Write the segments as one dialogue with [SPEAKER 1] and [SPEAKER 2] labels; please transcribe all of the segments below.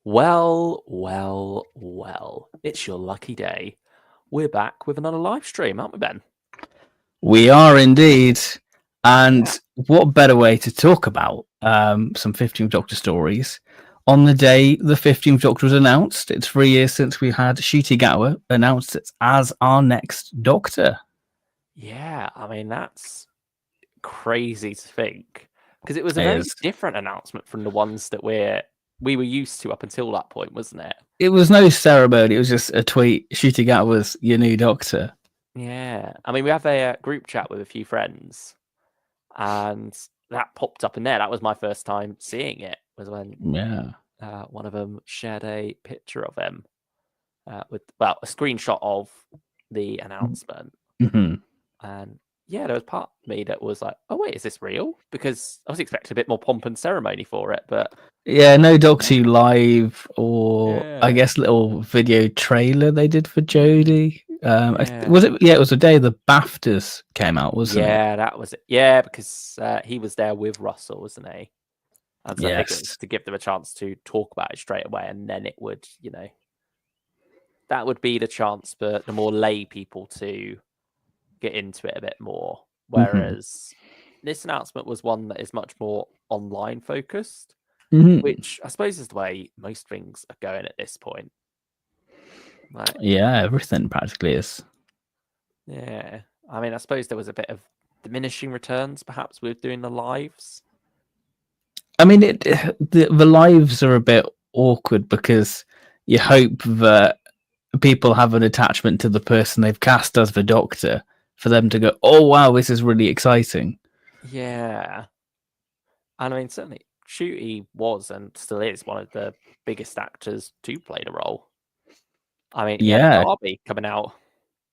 [SPEAKER 1] Well, well, well. It's your lucky day. We're back with another live stream, aren't we, Ben?
[SPEAKER 2] We are indeed. And
[SPEAKER 1] Yeah.
[SPEAKER 2] what better way to talk about some 15th Doctor stories on the day the 15th Doctor was announced? It's 3 years since we had Ncuti Gatwa announced as our next Doctor.
[SPEAKER 1] Yeah, I mean, that's crazy to think because it was a
[SPEAKER 2] It
[SPEAKER 1] very
[SPEAKER 2] is.
[SPEAKER 1] different announcement from the ones that we were used to up until that point, wasn't it?
[SPEAKER 2] It was no ceremony. It was just a tweet. Ncuti Gatwa's your new Doctor.
[SPEAKER 1] Yeah. I mean, we have a group chat with a few friends, and that popped up in there. That was my first time seeing it, was when
[SPEAKER 2] Yeah.
[SPEAKER 1] one of them shared a picture of him with, well, a screenshot of the announcement.
[SPEAKER 2] Mm-hmm.
[SPEAKER 1] And yeah, there was part of me that was like, oh, wait, is this real? Because I was expecting a bit more pomp and ceremony for it, but
[SPEAKER 2] Yeah, no Doctor Who live or I
[SPEAKER 1] yeah,
[SPEAKER 2] guess little video trailer they did for Jodie.
[SPEAKER 1] yeah,
[SPEAKER 2] Was it? Yeah, it was the day the BAFTAs came out, wasn't it?
[SPEAKER 1] yeah, that was it. Yeah, because he was there with Russell, wasn't he? And so I think it was
[SPEAKER 2] Yes.
[SPEAKER 1] to give them a chance to talk about it straight away, and then it would, that would be the chance for the more lay people to get into it a bit more.
[SPEAKER 2] Mm-hmm.
[SPEAKER 1] Whereas this announcement was one that is much more online focused,
[SPEAKER 2] Mm-hmm.
[SPEAKER 1] which I suppose is the way most things are going at this point. Like,
[SPEAKER 2] Yeah, everything practically is.
[SPEAKER 1] yeah, I mean, I suppose there was a bit of diminishing returns perhaps with doing the lives.
[SPEAKER 2] I mean, the lives are a bit awkward because you hope that people have an attachment to the person they've cast as the Doctor for them to go, oh wow, this is really exciting.
[SPEAKER 1] Yeah, and I mean, certainly Ncuti was and still is one of the biggest actors to play the role. I mean, he had
[SPEAKER 2] Yeah,
[SPEAKER 1] Derby coming out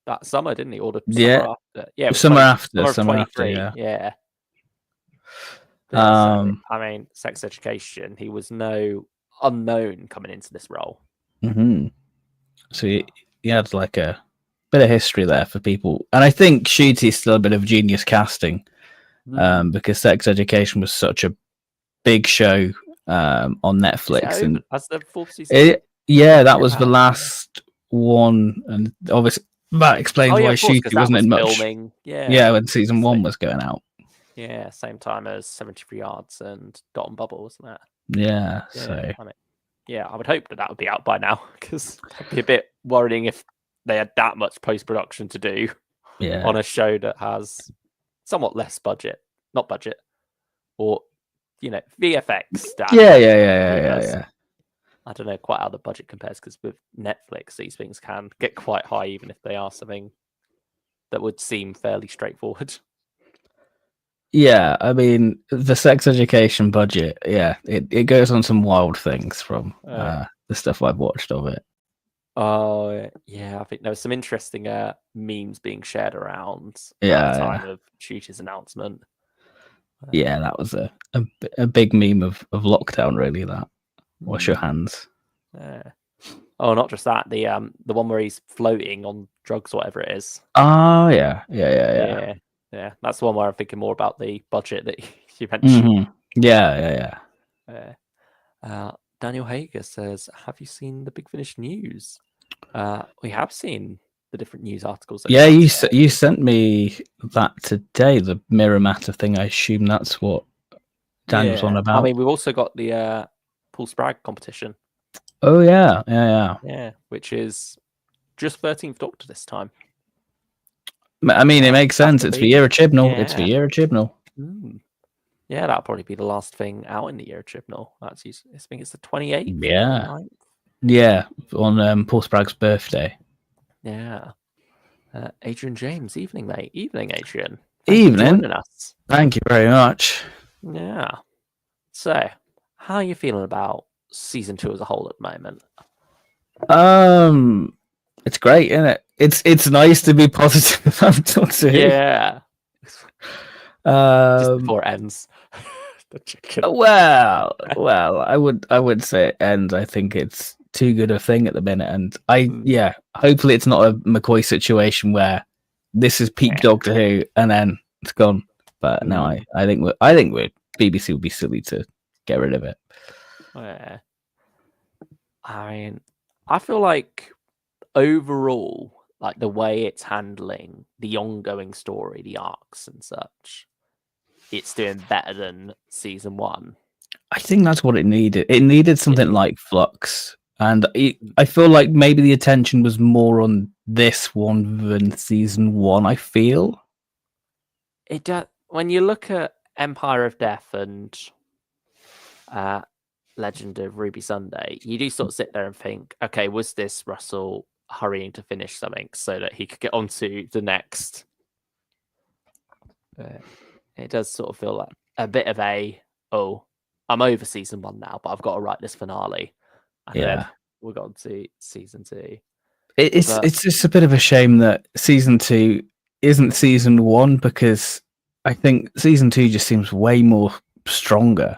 [SPEAKER 1] that summer, didn't he? Or the
[SPEAKER 2] yeah.
[SPEAKER 1] summer after? Yeah, it was
[SPEAKER 2] Summer after,
[SPEAKER 1] summer of
[SPEAKER 2] summer after,
[SPEAKER 1] 23.
[SPEAKER 2] yeah.
[SPEAKER 1] Yeah. So,
[SPEAKER 2] Um,
[SPEAKER 1] I mean, Sex Education, he was no unknown coming into this role.
[SPEAKER 2] mm-hmm. So he had like a bit of history there for people, and I think Ncuti is still a bit of genius casting because Sex Education was such a big show on Netflix, and
[SPEAKER 1] As the fourth season?
[SPEAKER 2] that was the last one, and obviously that explains why
[SPEAKER 1] Of course, because
[SPEAKER 2] Ncuti
[SPEAKER 1] that
[SPEAKER 2] wasn't
[SPEAKER 1] was
[SPEAKER 2] in much.
[SPEAKER 1] filming.
[SPEAKER 2] Yeah, when season one was going out.
[SPEAKER 1] Yeah, same time as 73 Yards and Dot and Bubble, wasn't it?
[SPEAKER 2] Yeah,
[SPEAKER 1] Yeah,
[SPEAKER 2] so
[SPEAKER 1] I mean, yeah, I would hope that would be out by now because that'd be a bit worrying if they had that much post production to do on a show that has somewhat less budget, not budget, or VFX.
[SPEAKER 2] Yeah.
[SPEAKER 1] I don't know quite how the budget compares because with Netflix, these things can get quite high, even if they are something that would seem fairly straightforward.
[SPEAKER 2] Yeah, I mean the Sex Education budget. Yeah, it goes on some wild things from the stuff I've watched of it.
[SPEAKER 1] Oh yeah, I think there was some interesting memes being shared around at the time of Ncuti's announcement.
[SPEAKER 2] Yeah, that was a big meme of lockdown. Really, that wash your hands.
[SPEAKER 1] Oh, not just that. The one where he's floating on drugs, whatever it is.
[SPEAKER 2] Oh yeah.
[SPEAKER 1] That's the one where I'm thinking more about the budget that you mentioned.
[SPEAKER 2] Mm-hmm. Yeah.
[SPEAKER 1] Daniel Hager says, "Have you seen the Big Finish news?" We have seen the different news articles.
[SPEAKER 2] Yeah, you sent me that today, the Mirror Matter thing. I assume that's what Daniel's on about.
[SPEAKER 1] I mean, we've also got the Paul Spragg competition.
[SPEAKER 2] Oh yeah.
[SPEAKER 1] Yeah, which is just 13th Doctor this time.
[SPEAKER 2] I mean, it makes sense. It's the year of Chibnall. It's the year of Chibnall.
[SPEAKER 1] Yeah, that'll probably be the last thing out in the year of Chibnall. I think it's the 28th.
[SPEAKER 2] Yeah. Yeah, on Paul Spragg's birthday.
[SPEAKER 1] Yeah. Adrian James, evening, mate. Evening, Adrian.
[SPEAKER 2] Evening.
[SPEAKER 1] Thank you for joining us.
[SPEAKER 2] Thank you very much.
[SPEAKER 1] Yeah. So, how are you feeling about season 2 as a whole at the moment?
[SPEAKER 2] It's great, isn't it? It's nice to be positive about Doctor Who.
[SPEAKER 1] Yeah. Just before it ends.
[SPEAKER 2] The chicken. Well, I would say it ends. I think it's too good a thing at the minute, and hopefully it's not a McCoy situation where this is peak Doctor Who and then it's gone. But no, I think BBC would be silly to get rid of it.
[SPEAKER 1] Yeah. I mean, I feel like overall, like the way it's handling the ongoing story, the arcs and such, it's doing better than season 1.
[SPEAKER 2] I think that's what it needed. It needed something like Flux. And I feel like maybe the attention was more on this one than season 1, I feel.
[SPEAKER 1] When you look at Empire of Death and Legend of Ruby Sunday, you do sort of sit there and think, okay, was this Russell hurrying to finish something so that he could get on to the next? It does sort of feel like a bit of I'm over season 1 now, but I've got to write this finale. And then we've got to season 2.
[SPEAKER 2] It's just a bit of a shame that season 2 isn't season 1, because I think season 2 just seems way more stronger.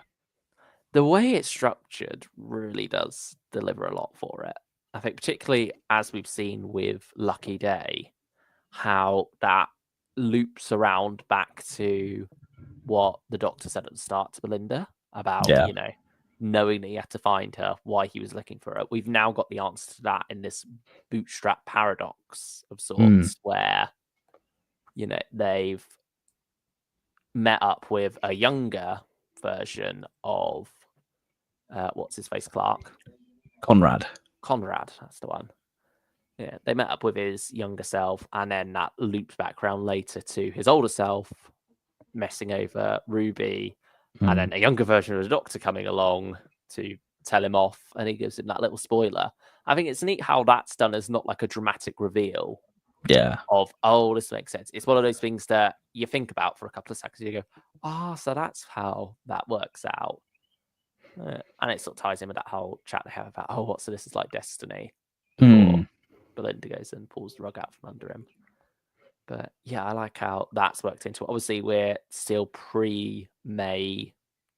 [SPEAKER 1] The way it's structured really does deliver a lot for it. I think particularly as we've seen with Lucky Day, how that loops around back to what the Doctor said at the start to Belinda about, knowing that he had to find her, why he was looking for her. We've now got the answer to that in this bootstrap paradox of sorts, where, they've met up with a younger version of what's his face, Clark?
[SPEAKER 2] Conrad,
[SPEAKER 1] that's the one. Yeah, they met up with his younger self, and then that loops back around later to his older self messing over Ruby, and then a younger version of the Doctor coming along to tell him off, and he gives him that little spoiler. I think it's neat how that's done as not like a dramatic reveal.
[SPEAKER 2] Yeah.
[SPEAKER 1] Of, this makes sense. It's one of those things that you think about for a couple of seconds. You go, so that's how that works out. And it sort of ties in with that whole chat they have about, so this is like destiny. Or Belinda goes and pulls the rug out from under him. But yeah, I like how that's worked into it. Obviously, we're still pre-May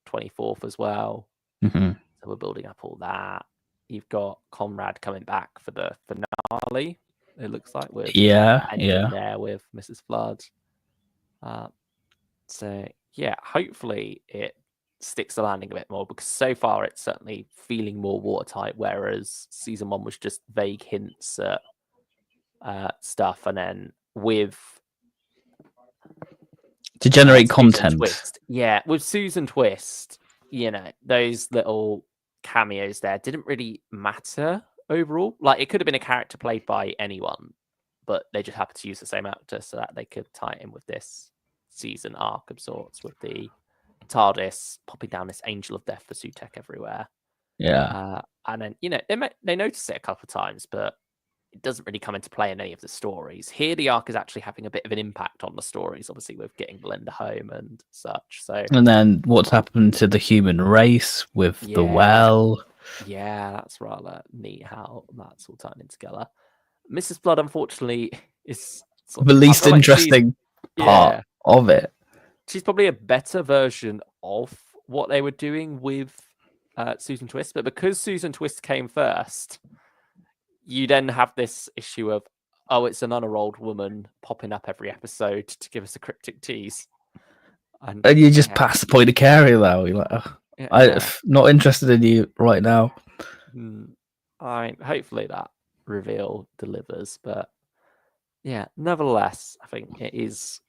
[SPEAKER 1] 24th as well. So we're building up all that. You've got Conrad coming back for the finale, it looks like, with there with Mrs. Flood. So yeah, hopefully it sticks the landing a bit more, because so far it's certainly feeling more watertight, whereas season 1 was just vague hints at stuff, and then with
[SPEAKER 2] to generate content.
[SPEAKER 1] With Susan Twist, those little cameos there didn't really matter overall. Like, it could have been a character played by anyone, but they just happened to use the same actor so that they could tie it in with this season arc of sorts, with the TARDIS popping down this angel of death for Sutekh everywhere. And then they notice it a couple of times, but it doesn't really come into play in any of the stories. Here, the arc is actually having a bit of an impact on the stories, obviously, with getting Belinda home and such. So,
[SPEAKER 2] and then what's happened to the human race with the well?
[SPEAKER 1] Yeah, that's rather neat how that's all turning together. Mrs. Blood, unfortunately, is
[SPEAKER 2] the least interesting part of it.
[SPEAKER 1] She's probably a better version of what they were doing with Susan Twist, but because Susan Twist came first, you then have this issue of, it's an unarolled woman popping up every episode to give us a cryptic tease. And
[SPEAKER 2] you just pass the point of care, though. You're like, I'm not interested in you right now.
[SPEAKER 1] Hopefully that reveal delivers. But yeah, nevertheless, I think it is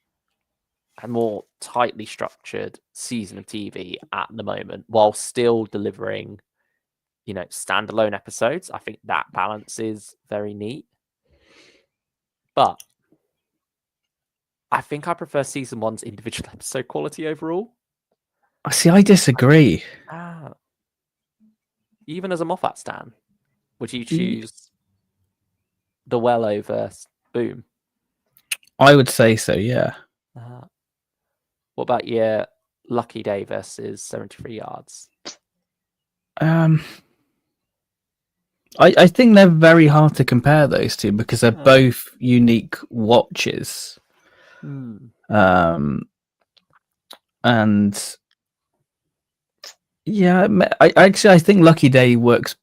[SPEAKER 1] a more tightly structured season of TV at the moment, while still delivering standalone episodes. I think that balance is very neat. But I think I prefer season 1's individual episode quality overall.
[SPEAKER 2] See, I disagree.
[SPEAKER 1] Even as a Moffat stan, would you choose The Well over Boom?
[SPEAKER 2] I would say so, yeah.
[SPEAKER 1] What about your Lucky Day versus 73 Yards?
[SPEAKER 2] I think they're very hard to compare those two, because they're both unique watches. And yeah, I think Lucky Day works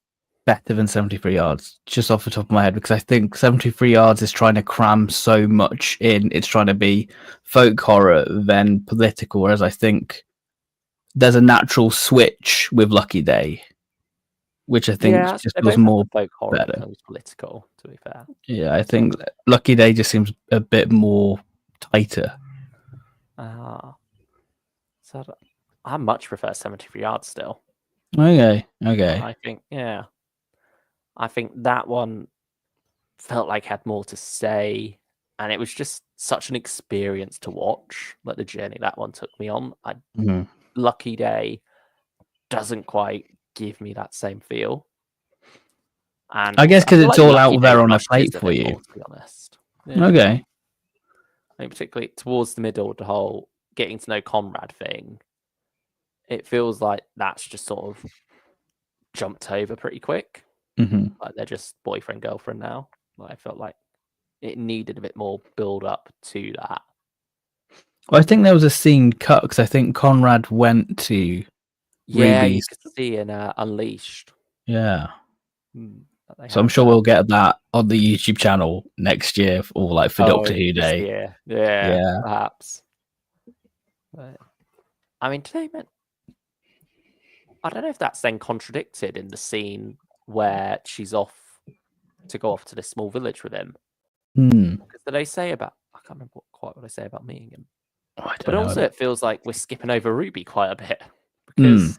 [SPEAKER 2] better than 73 Yards, just off the top of my head, because I think 73 Yards is trying to cram so much in. It's trying to be folk horror, then political, whereas I think there's a natural switch with Lucky Day. which I think just was more
[SPEAKER 1] folk horror
[SPEAKER 2] better.
[SPEAKER 1] and political, to be fair.
[SPEAKER 2] Yeah, I think Lucky Day just seems a bit more tighter.
[SPEAKER 1] So I much prefer 73 Yards still.
[SPEAKER 2] Okay.
[SPEAKER 1] I think that one felt like had more to say, and it was just such an experience to watch. Like the journey that one took me on. Lucky Day doesn't quite give me that same feel. And
[SPEAKER 2] I guess because it's all out there on a plate for you.
[SPEAKER 1] More, to be honest. Yeah.
[SPEAKER 2] Okay.
[SPEAKER 1] I mean, particularly towards the middle, the whole getting to know Conrad thing, it feels like that's just sort of jumped over pretty quick. Like they're just boyfriend, girlfriend now. Like I felt like it needed a bit more build up to that.
[SPEAKER 2] Well, I think there was a scene cut because I think Conrad went to Ruby's.
[SPEAKER 1] You could see in Unleashed.
[SPEAKER 2] Yeah. So I'm sure we'll get that on the YouTube channel next year, or like for Doctor Who Day.
[SPEAKER 1] Yeah, perhaps. But, I mean, today meant I don't know if that's then contradicted in the scene where she's off to go off to this small village with him. Because did they say about? I can't remember quite what they say about meeting him. But also, it feels like we're skipping over Ruby quite a bit because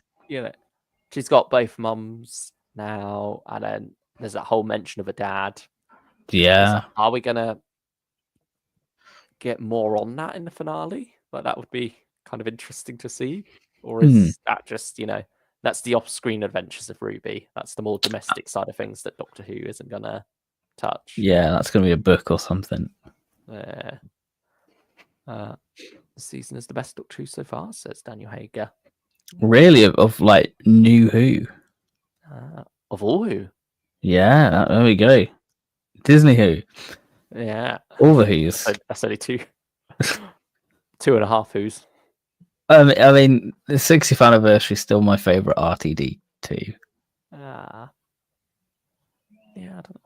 [SPEAKER 1] she's got both mums now, and then there's that whole mention of a dad.
[SPEAKER 2] Yeah.
[SPEAKER 1] Like, are we gonna get more on that in the finale? Like that would be kind of interesting to see. Or is that just, that's the off-screen adventures of Ruby? That's the more domestic side of things that Doctor Who isn't gonna touch.
[SPEAKER 2] Yeah, that's gonna be a book or something.
[SPEAKER 1] Yeah. The season is the best Doctor Who so far, says Daniel Hager.
[SPEAKER 2] Really, of like New Who?
[SPEAKER 1] Of all Who?
[SPEAKER 2] Yeah, there we go. Disney Who.
[SPEAKER 1] Yeah.
[SPEAKER 2] All the Who's.
[SPEAKER 1] That's only 2.5 Who's.
[SPEAKER 2] I mean, the 60th anniversary is still my favourite RTD too.
[SPEAKER 1] Yeah, I don't know.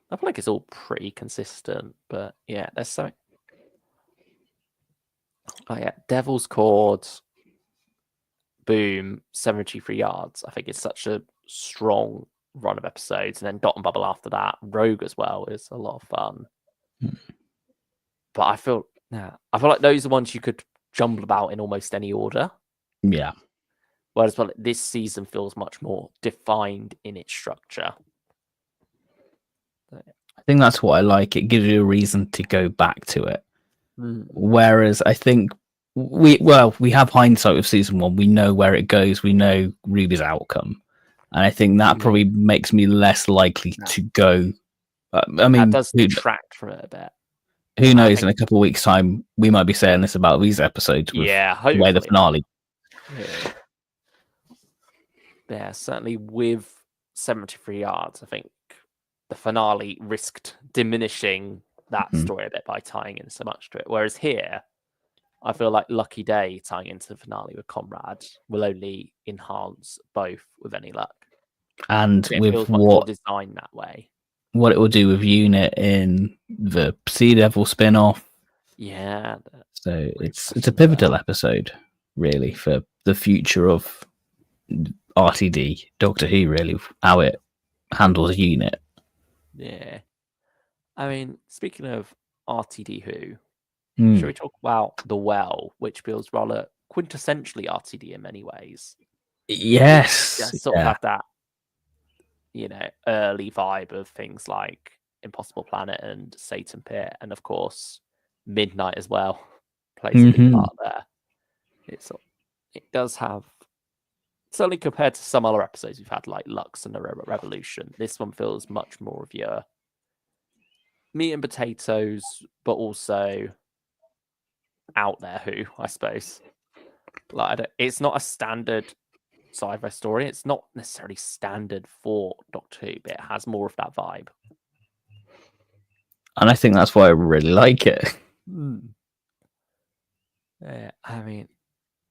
[SPEAKER 1] I feel like it's all pretty consistent, but yeah, there's so. Oh yeah, Devil's Cord, Boom, 73 Yards. I think it's such a strong run of episodes, and then Dot and Bubble after that. Rogue as well is a lot of fun. But I feel like those are ones you could jumble about in almost any order.
[SPEAKER 2] Yeah.
[SPEAKER 1] Whereas this season feels much more defined in its structure.
[SPEAKER 2] I think that's what I like. It gives you a reason to go back to it. Whereas I think we have hindsight with season 1. We know where it goes. We know Ruby's outcome. And I think that probably makes me less likely to go. I mean,
[SPEAKER 1] that does detract from it a bit.
[SPEAKER 2] Who knows? In a couple of weeks' time, we might be saying this about these episodes. With
[SPEAKER 1] hopefully.
[SPEAKER 2] The finale.
[SPEAKER 1] Yeah, certainly with 73 Yards, I think the finale risked diminishing that story a bit by tying in so much to it. Whereas here, I feel like Lucky Day tying into the finale with Conrad will only enhance both with any luck.
[SPEAKER 2] And
[SPEAKER 1] it
[SPEAKER 2] with
[SPEAKER 1] feels much more designed that way.
[SPEAKER 2] What it will do with Unit in the Sea Devil spin-off.
[SPEAKER 1] Yeah.
[SPEAKER 2] So it's a pivotal episode, really, for the future of RTD, Doctor Who, really, how it handles Unit.
[SPEAKER 1] Yeah. I mean, speaking of RTD Who, should we talk about The Well, which feels rather quintessentially RTD in many ways?
[SPEAKER 2] Yes.
[SPEAKER 1] Sort of have that, early vibe of things like Impossible Planet and Satan Pit, and of course, Midnight as well plays a big part there. It does have, certainly compared to some other episodes we've had, like Lux and the Revolution, this one feels much more of your meat and potatoes, but also out there Who, I suppose. Like, it's not a standard sci-fi story. It's not necessarily standard for Doctor Who, but it has more of that vibe.
[SPEAKER 2] And I think that's why I really like it.
[SPEAKER 1] Yeah, I mean,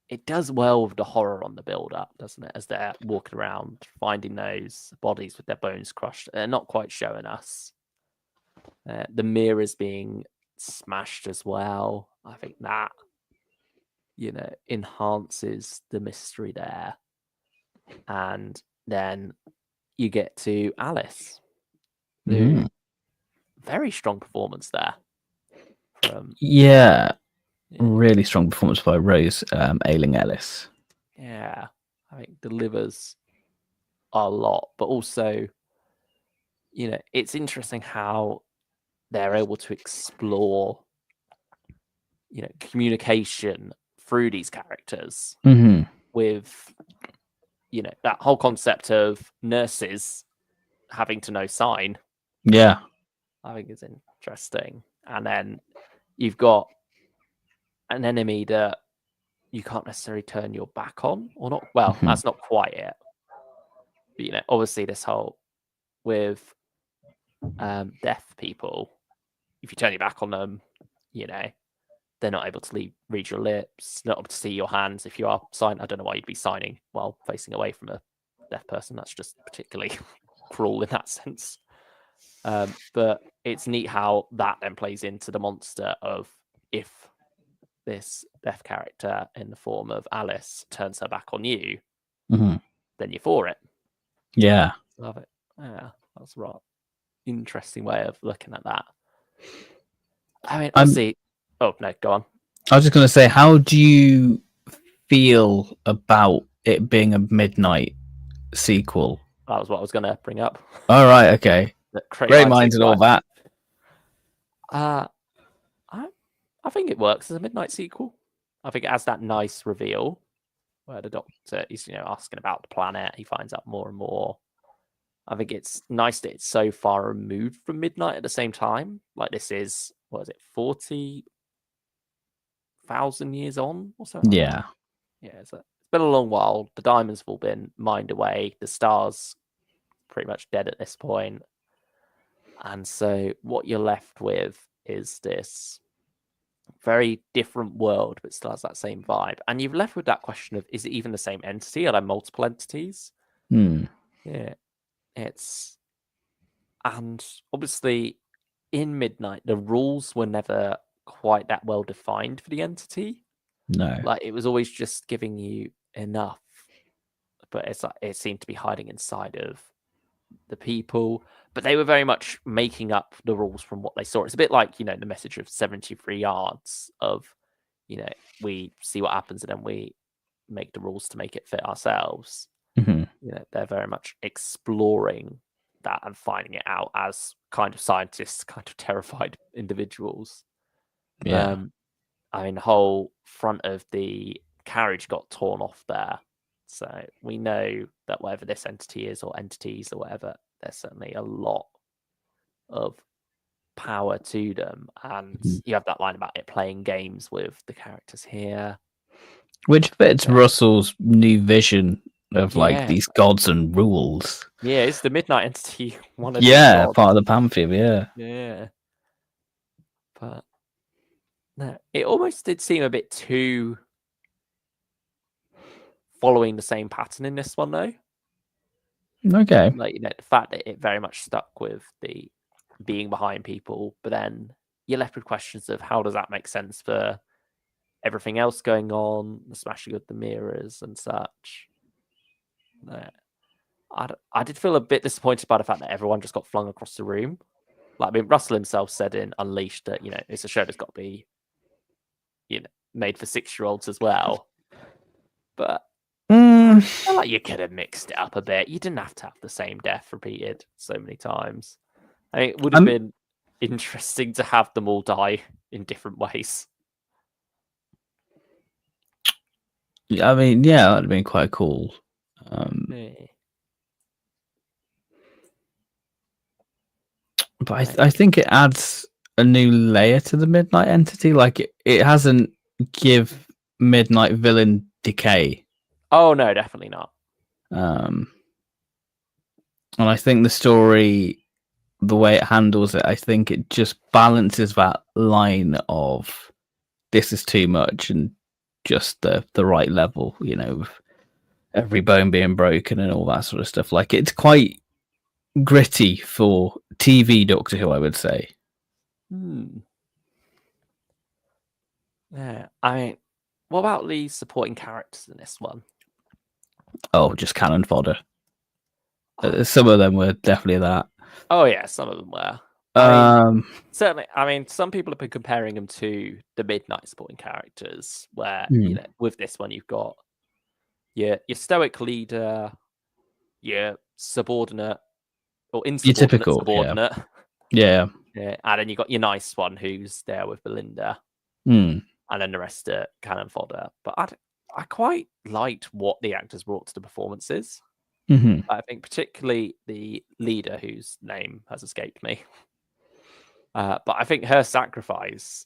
[SPEAKER 1] it does well with the horror on the build-up, doesn't it? As they're walking around, finding those bodies with their bones crushed. They're not quite showing us. The mirrors being smashed as well. I think that, enhances the mystery there. And then you get to Alice. Who, very strong performance there.
[SPEAKER 2] Really strong performance by Rose Ayling-Ellis.
[SPEAKER 1] Yeah, I think delivers a lot, but also, it's interesting how they're able to explore, communication through these characters with, that whole concept of nurses having to know sign.
[SPEAKER 2] Yeah.
[SPEAKER 1] I think is interesting. And then you've got an enemy that you can't necessarily turn your back on or not. Well, that's not quite it. But, obviously this whole with deaf people, if you turn your back on them, they're not able to read your lips, not able to see your hands if you are signing. I don't know why you'd be signing while facing away from a deaf person. That's just particularly cruel in that sense. But it's neat how that then plays into the monster of if this deaf character in the form of Alice turns her back on you, then you're for it.
[SPEAKER 2] Yeah.
[SPEAKER 1] Love it. Yeah, that's right. Interesting way of looking at that. I mean, obviously... Oh, no, go on.
[SPEAKER 2] I was just going to say, how do you feel about it being a Midnight sequel?
[SPEAKER 1] That was what I was going to bring up.
[SPEAKER 2] All right, okay. Great minds and all that.
[SPEAKER 1] I think it works as a Midnight sequel. I think it has that nice reveal where the Doctor is, asking about the planet. He finds out more and more. I think it's nice that it's so far removed from Midnight at the same time. Like this is, 40,000 years on or something?
[SPEAKER 2] Yeah.
[SPEAKER 1] Like yeah, it's been a long while. The diamonds have all been mined away. The stars pretty much dead at this point. And so what you're left with is this very different world, but still has that same vibe. And you've left with that question of, is it even the same entity? Are there multiple entities? Yeah. And obviously in Midnight, the rules were never quite that well defined for the entity.
[SPEAKER 2] No.
[SPEAKER 1] Like it was always just giving you enough, but it's like it seemed to be hiding inside of the people. But they were very much making up the rules from what they saw. It's a bit like, the message of 73 yards of, we see what happens and then we make the rules to make it fit ourselves. They're very much exploring that and finding it out as kind of scientists, kind of terrified individuals.
[SPEAKER 2] Yeah.
[SPEAKER 1] I mean, the whole front of the carriage got torn off there. So we know that whatever this entity is or entities or whatever, there's certainly a lot of power to them. And you have that line about it playing games with the characters here.
[SPEAKER 2] Which fits Russell's new vision of like these gods and rules.
[SPEAKER 1] Yeah, it's the Midnight entity. One of
[SPEAKER 2] part of the pantheon,
[SPEAKER 1] Yeah. But no, it almost did seem a bit too following the same pattern in this one, though.
[SPEAKER 2] Okay.
[SPEAKER 1] Like, the fact that it very much stuck with the being behind people, but then you're left with questions of how does that make sense for everything else going on, the smashing of the mirrors and such. I did feel a bit disappointed by the fact that everyone just got flung across the room. Like, I mean, Russell himself said in Unleashed that, it's a show that's got to be, made for 6-year-olds as well. But I feel like you could have mixed it up a bit. You didn't have to have the same death repeated so many times. I mean, it would have been interesting to have them all die in different ways.
[SPEAKER 2] I mean, yeah, that would have been quite cool. But I think it adds a new layer to the Midnight entity. Like it hasn't give Midnight villain decay.
[SPEAKER 1] Oh no, definitely not.
[SPEAKER 2] And I think the story, the way it handles it, I think it just balances that line of this is too much and just the right level, with every bone being broken and all that sort of stuff. Like it's quite gritty for TV Doctor Who, I would say.
[SPEAKER 1] Yeah, I mean, what about the supporting characters in this one?
[SPEAKER 2] Oh, just cannon fodder. Some of them were definitely that.
[SPEAKER 1] Oh yeah, some of them were. Certainly. I mean, some people have been comparing them to the Midnight supporting characters, where with this one you've got your stoic leader, your subordinate or insubordinate subordinate.
[SPEAKER 2] Yeah.
[SPEAKER 1] And then you got your nice one who's there with Belinda,
[SPEAKER 2] and
[SPEAKER 1] then the rest are cannon fodder. But I quite liked what the actors brought to the performances. I think particularly the leader, whose name has escaped me. But I think her sacrifice,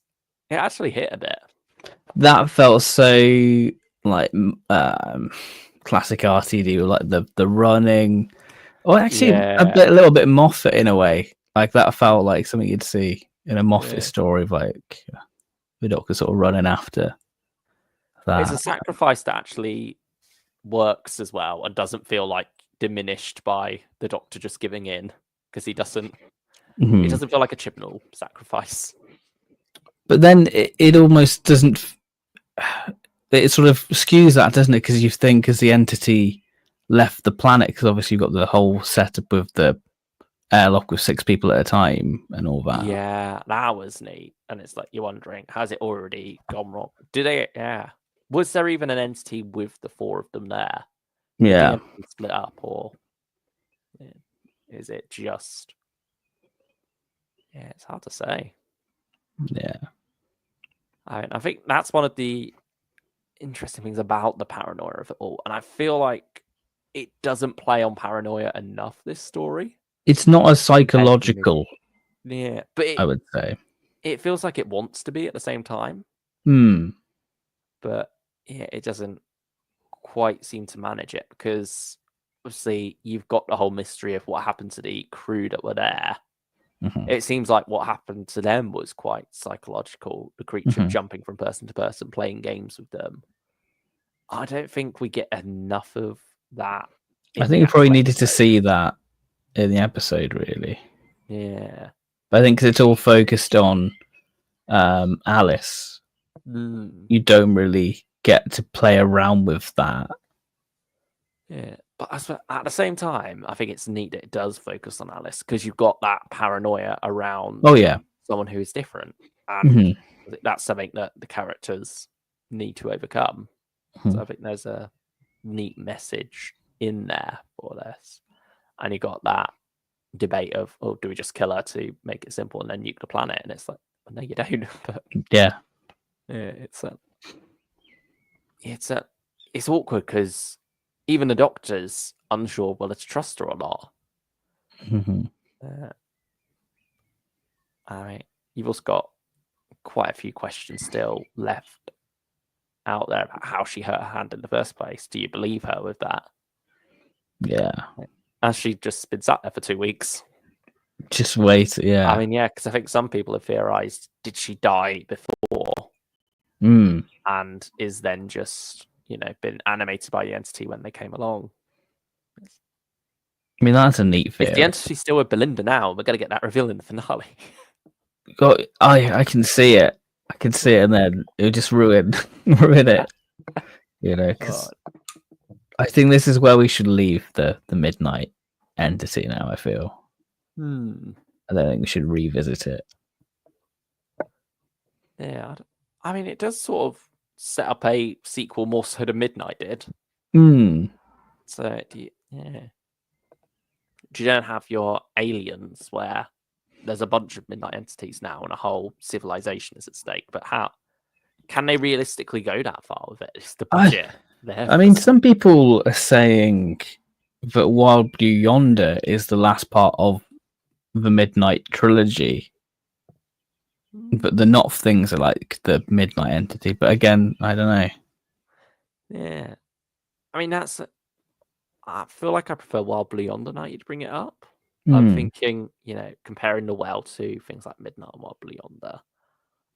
[SPEAKER 1] it actually hit a bit.
[SPEAKER 2] That felt so like classic RTD, like the running. Or actually, a little bit Moffat in a way. Like that felt like something you'd see in a Moffat story of like the Doctor sort of running after that.
[SPEAKER 1] It's a sacrifice that actually works as well and doesn't feel like diminished by the Doctor just giving in, because he doesn't. It doesn't feel like a Chibnall sacrifice.
[SPEAKER 2] But then it almost doesn't. It sort of skews that, doesn't it? Because you think as the entity left the planet, because obviously you've got the whole setup with the airlock with 6 people at a time and all that.
[SPEAKER 1] Yeah, that was neat. And it's like you're wondering, has it already gone wrong? Do they? Yeah. Was there even an entity with the 4 of them there?
[SPEAKER 2] Yeah.
[SPEAKER 1] Split up, or is it just? Yeah, it's hard to say.
[SPEAKER 2] Yeah.
[SPEAKER 1] I think that's one of the interesting things about the paranoia of it all. And I feel like it doesn't play on paranoia enough, this story.
[SPEAKER 2] It's not as psychological.
[SPEAKER 1] Yeah, but
[SPEAKER 2] I would say.
[SPEAKER 1] It feels like it wants to be at the same time. But yeah, it doesn't quite seem to manage it, because obviously you've got the whole mystery of what happened to the crew that were there. It seems like what happened to them was quite psychological. The creature jumping from person to person, playing games with them. I don't think we get enough of that.
[SPEAKER 2] I think we probably needed to see that in the episode, really.
[SPEAKER 1] Yeah.
[SPEAKER 2] But I think because it's all focused on Alice, you don't really get to play around with that.
[SPEAKER 1] Yeah. But at the same time, I think it's neat that it does focus on Alice, because you've got that paranoia around someone who is different. And that's something that the characters need to overcome. So I think there's a neat message in there for this. And you got that debate of, oh, do we just kill her to make it simple and then nuke the planet? And it's like, well, no, you don't. But it's awkward, because even the Doctor's unsure whether to trust her or not. I mean, you've also got quite a few questions still left out there about how she hurt her hand in the first place. Do you believe her with that?
[SPEAKER 2] Yeah.
[SPEAKER 1] Has she just been sat there for 2 weeks?
[SPEAKER 2] Just wait, yeah.
[SPEAKER 1] I mean, yeah, because I think some people have theorized, did she die before? And is then just, been animated by the entity when they came along?
[SPEAKER 2] I mean, that's a neat theory.
[SPEAKER 1] If the entity's still with Belinda now, we're going to get that reveal in the finale.
[SPEAKER 2] I can see it. I can see it, and then it would just ruin it. Because I think this is where we should leave the Midnight entity now, I feel. I don't think we should revisit it.
[SPEAKER 1] Yeah, I mean, it does sort of set up a sequel more so than Midnight did. So, do you don't have your aliens where there's a bunch of Midnight entities now and a whole civilization is at stake? But how can they realistically go that far with it? It's the budget.
[SPEAKER 2] I mean, some people are saying that Wild Blue Yonder is the last part of the Midnight trilogy, but the Knopf things are like the Midnight entity. But again, I don't know.
[SPEAKER 1] Yeah, I mean, I feel like I prefer Wild Blue Yonder now. You'd bring it up. I'm thinking, comparing the Well to things like Midnight and Wild Blue Yonder.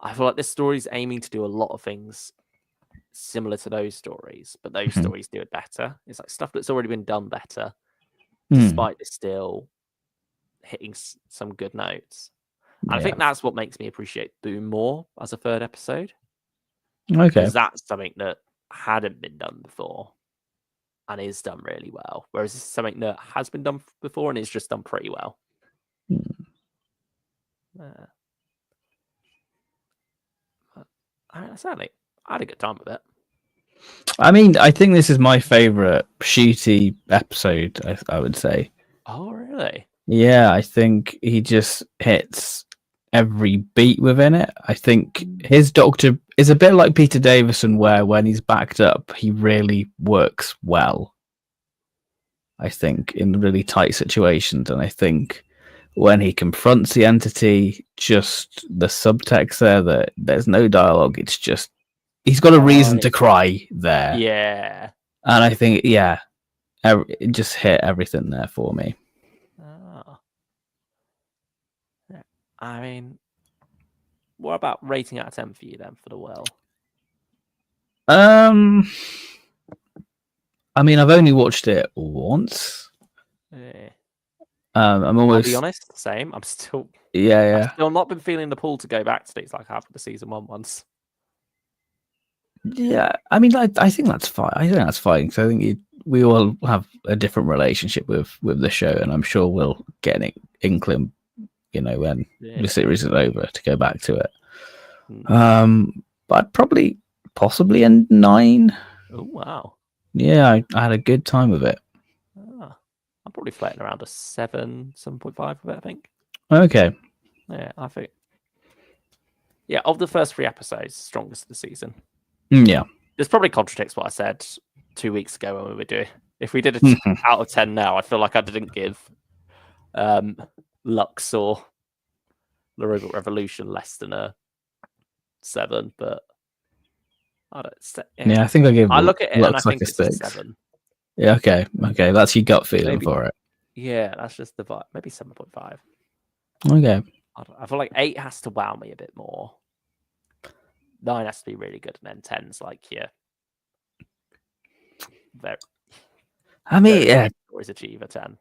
[SPEAKER 1] I feel like this story's aiming to do a lot of things similar to those stories, but those stories do it better. It's like stuff that's already been done better, despite this still hitting some good notes. And I think that's what makes me appreciate Boom more as a third episode.
[SPEAKER 2] Okay.
[SPEAKER 1] Because that's something that hadn't been done before. and is done really well, whereas this is something that has been done before and is just done pretty well. Sadly, I had a good time with it.
[SPEAKER 2] I mean, I think this is my favorite shooty episode, I would say.
[SPEAKER 1] Oh, really?
[SPEAKER 2] Yeah, I think he just hits every beat within it. I think his Doctor is a bit like Peter Davison, where when he's backed up, he really works well. I think in really tight situations, and I think when he confronts the entity, just the subtext there that there's no dialogue. It's just he's got a reason to cry there.
[SPEAKER 1] Yeah,
[SPEAKER 2] and I think it just hit everything there for me.
[SPEAKER 1] Oh. I mean, what about rating out of 10 for you then for The Well?
[SPEAKER 2] I mean, I've only watched it once.
[SPEAKER 1] Yeah.
[SPEAKER 2] I'm almost.
[SPEAKER 1] I'll be honest, same. I'm still.
[SPEAKER 2] Yeah.
[SPEAKER 1] I've still not been feeling the pull to go back to these like half of the season 1 once.
[SPEAKER 2] Yeah, I mean, I think that's fine. I think that's fine because I think we all have a different relationship with the show, and I'm sure we'll get an inkling, when the series is over, to go back to it. But possibly a 9.
[SPEAKER 1] Oh wow!
[SPEAKER 2] Yeah, I had a good time with it.
[SPEAKER 1] I'm probably floating around a 7.5 with it, I think.
[SPEAKER 2] Okay.
[SPEAKER 1] Yeah, I think. Yeah, of the first 3 episodes, strongest of the season.
[SPEAKER 2] Yeah.
[SPEAKER 1] This probably contradicts what I said 2 weeks ago when we were doing. If we did it out of 10 now, I feel like I didn't give Lux or The Robot Revolution less than a 7, but I don't.
[SPEAKER 2] Yeah, I think I gave.
[SPEAKER 1] I look at it
[SPEAKER 2] Lux
[SPEAKER 1] and I think
[SPEAKER 2] like
[SPEAKER 1] it's a 7.
[SPEAKER 2] Yeah. Okay. That's your gut feeling for it.
[SPEAKER 1] Yeah, that's just the vibe. Maybe 7.5.
[SPEAKER 2] Okay.
[SPEAKER 1] I feel like 8 has to wow me a bit more. 9 has to be really good, and then 10's like very.
[SPEAKER 2] I mean, yeah,
[SPEAKER 1] stories achieve a 10.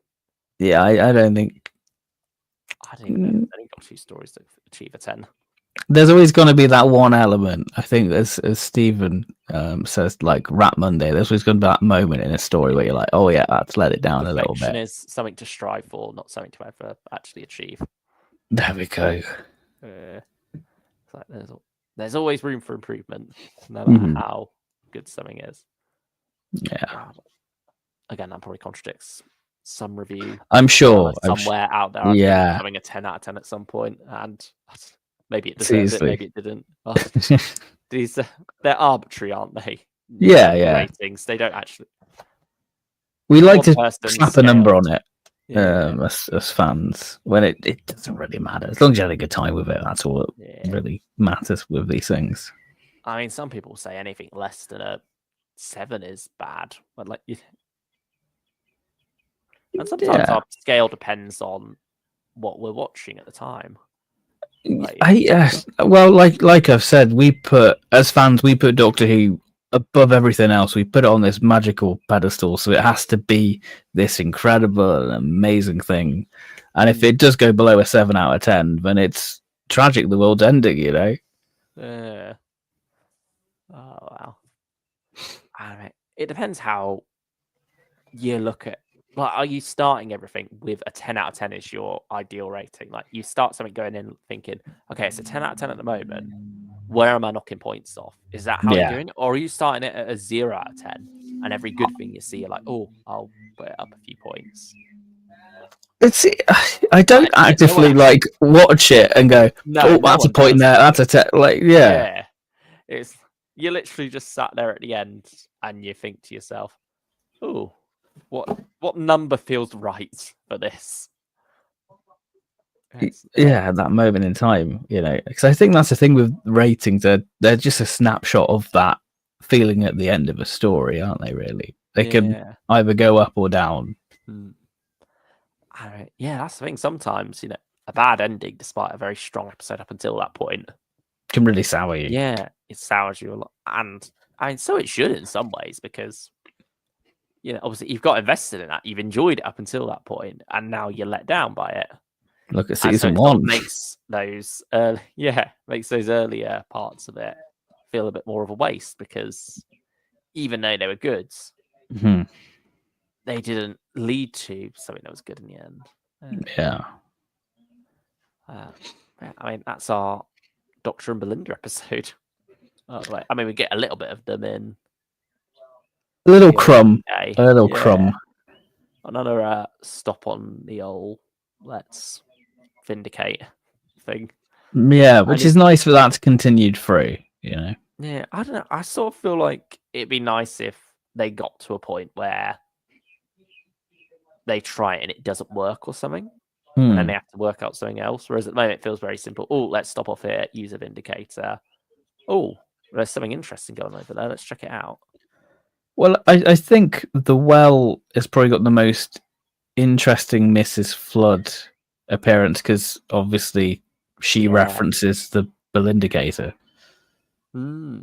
[SPEAKER 2] Yeah, I don't think.
[SPEAKER 1] I don't even know. I think got 2 stories to achieve a 10.
[SPEAKER 2] There's always going to be that one element. I think, as Stephen says, like Rat Monday, there's always going to be that moment in a story where you're like, oh yeah, let's let it down a little bit.
[SPEAKER 1] Perfection is something to strive for, not something to ever actually achieve.
[SPEAKER 2] There we go.
[SPEAKER 1] It's like there's always room for improvement, no matter how good something is.
[SPEAKER 2] Yeah.
[SPEAKER 1] Again, that probably contradicts some review.
[SPEAKER 2] I'm sure
[SPEAKER 1] somewhere out there.
[SPEAKER 2] Yeah,
[SPEAKER 1] having a 10 out of 10 at some point, and maybe it deserved it, maybe it didn't. They're arbitrary, aren't they?
[SPEAKER 2] Yeah.
[SPEAKER 1] Ratings. They don't actually.
[SPEAKER 2] We like to slap a number on it.
[SPEAKER 1] Yeah.
[SPEAKER 2] As fans, when it doesn't really matter as long as you had a good time with it. That's all that really matters with these things.
[SPEAKER 1] I mean, some people say anything less than a 7 is bad, but and sometimes our scale depends on what we're watching at the time.
[SPEAKER 2] Like I've said, as fans we put Doctor Who above everything else. We put it on this magical pedestal, so it has to be this incredible and amazing thing. And if it does go below a 7 out of 10, then it's tragic. The world's ending,
[SPEAKER 1] Yeah. Oh wow. I mean, it depends how you look at. Like, are you starting everything with a 10 out of 10 is your ideal rating? Like, you start something going in thinking, okay, it's a 10 out of 10 at the moment. Where am I knocking points off? Is that how you're doing it? Or are you starting it at a 0 out of 10? And every good thing you see, you're like, oh, I'll put it up a few points.
[SPEAKER 2] I don't actively watch it and go, that's a point there, that's a 10.
[SPEAKER 1] Yeah. You literally just sat there at the end and you think to yourself, oh, what number feels right for this?
[SPEAKER 2] That moment in time, because I think that's the thing with ratings. They're just a snapshot of that feeling at the end of a story, aren't they? Really, they can either go up or down.
[SPEAKER 1] That's the thing. Sometimes, a bad ending, despite a very strong episode up until that point,
[SPEAKER 2] can really sour you.
[SPEAKER 1] Yeah, it sours you a lot, and I mean, so it should in some ways, because obviously you've got invested in that, you've enjoyed it up until that point, and now you're let down by it.
[SPEAKER 2] Look at season 1.
[SPEAKER 1] Makes those earlier parts of it feel a bit more of a waste, because even though they were good, they didn't lead to something that was good in the end.
[SPEAKER 2] Yeah.
[SPEAKER 1] I mean, that's our Doctor and Belinda episode. I mean, we get a little bit of them in.
[SPEAKER 2] A little crumb. A little crumb.
[SPEAKER 1] Another stop on the old let's vindicate thing.
[SPEAKER 2] Yeah, which is nice for that to continue through, you know.
[SPEAKER 1] Yeah, I don't know. I sort of feel like it'd be nice if they got to a point where they try it and it doesn't work or something. And then they have to work out something else. Whereas at the moment it feels very simple. Oh, let's stop off here, use a vindicator. Oh, there's something interesting going on over there. Let's check it out.
[SPEAKER 2] Well, I think the Well has probably got the most interesting Mrs. Flood appearance because obviously she references the Belindicator.
[SPEAKER 1] Yeah,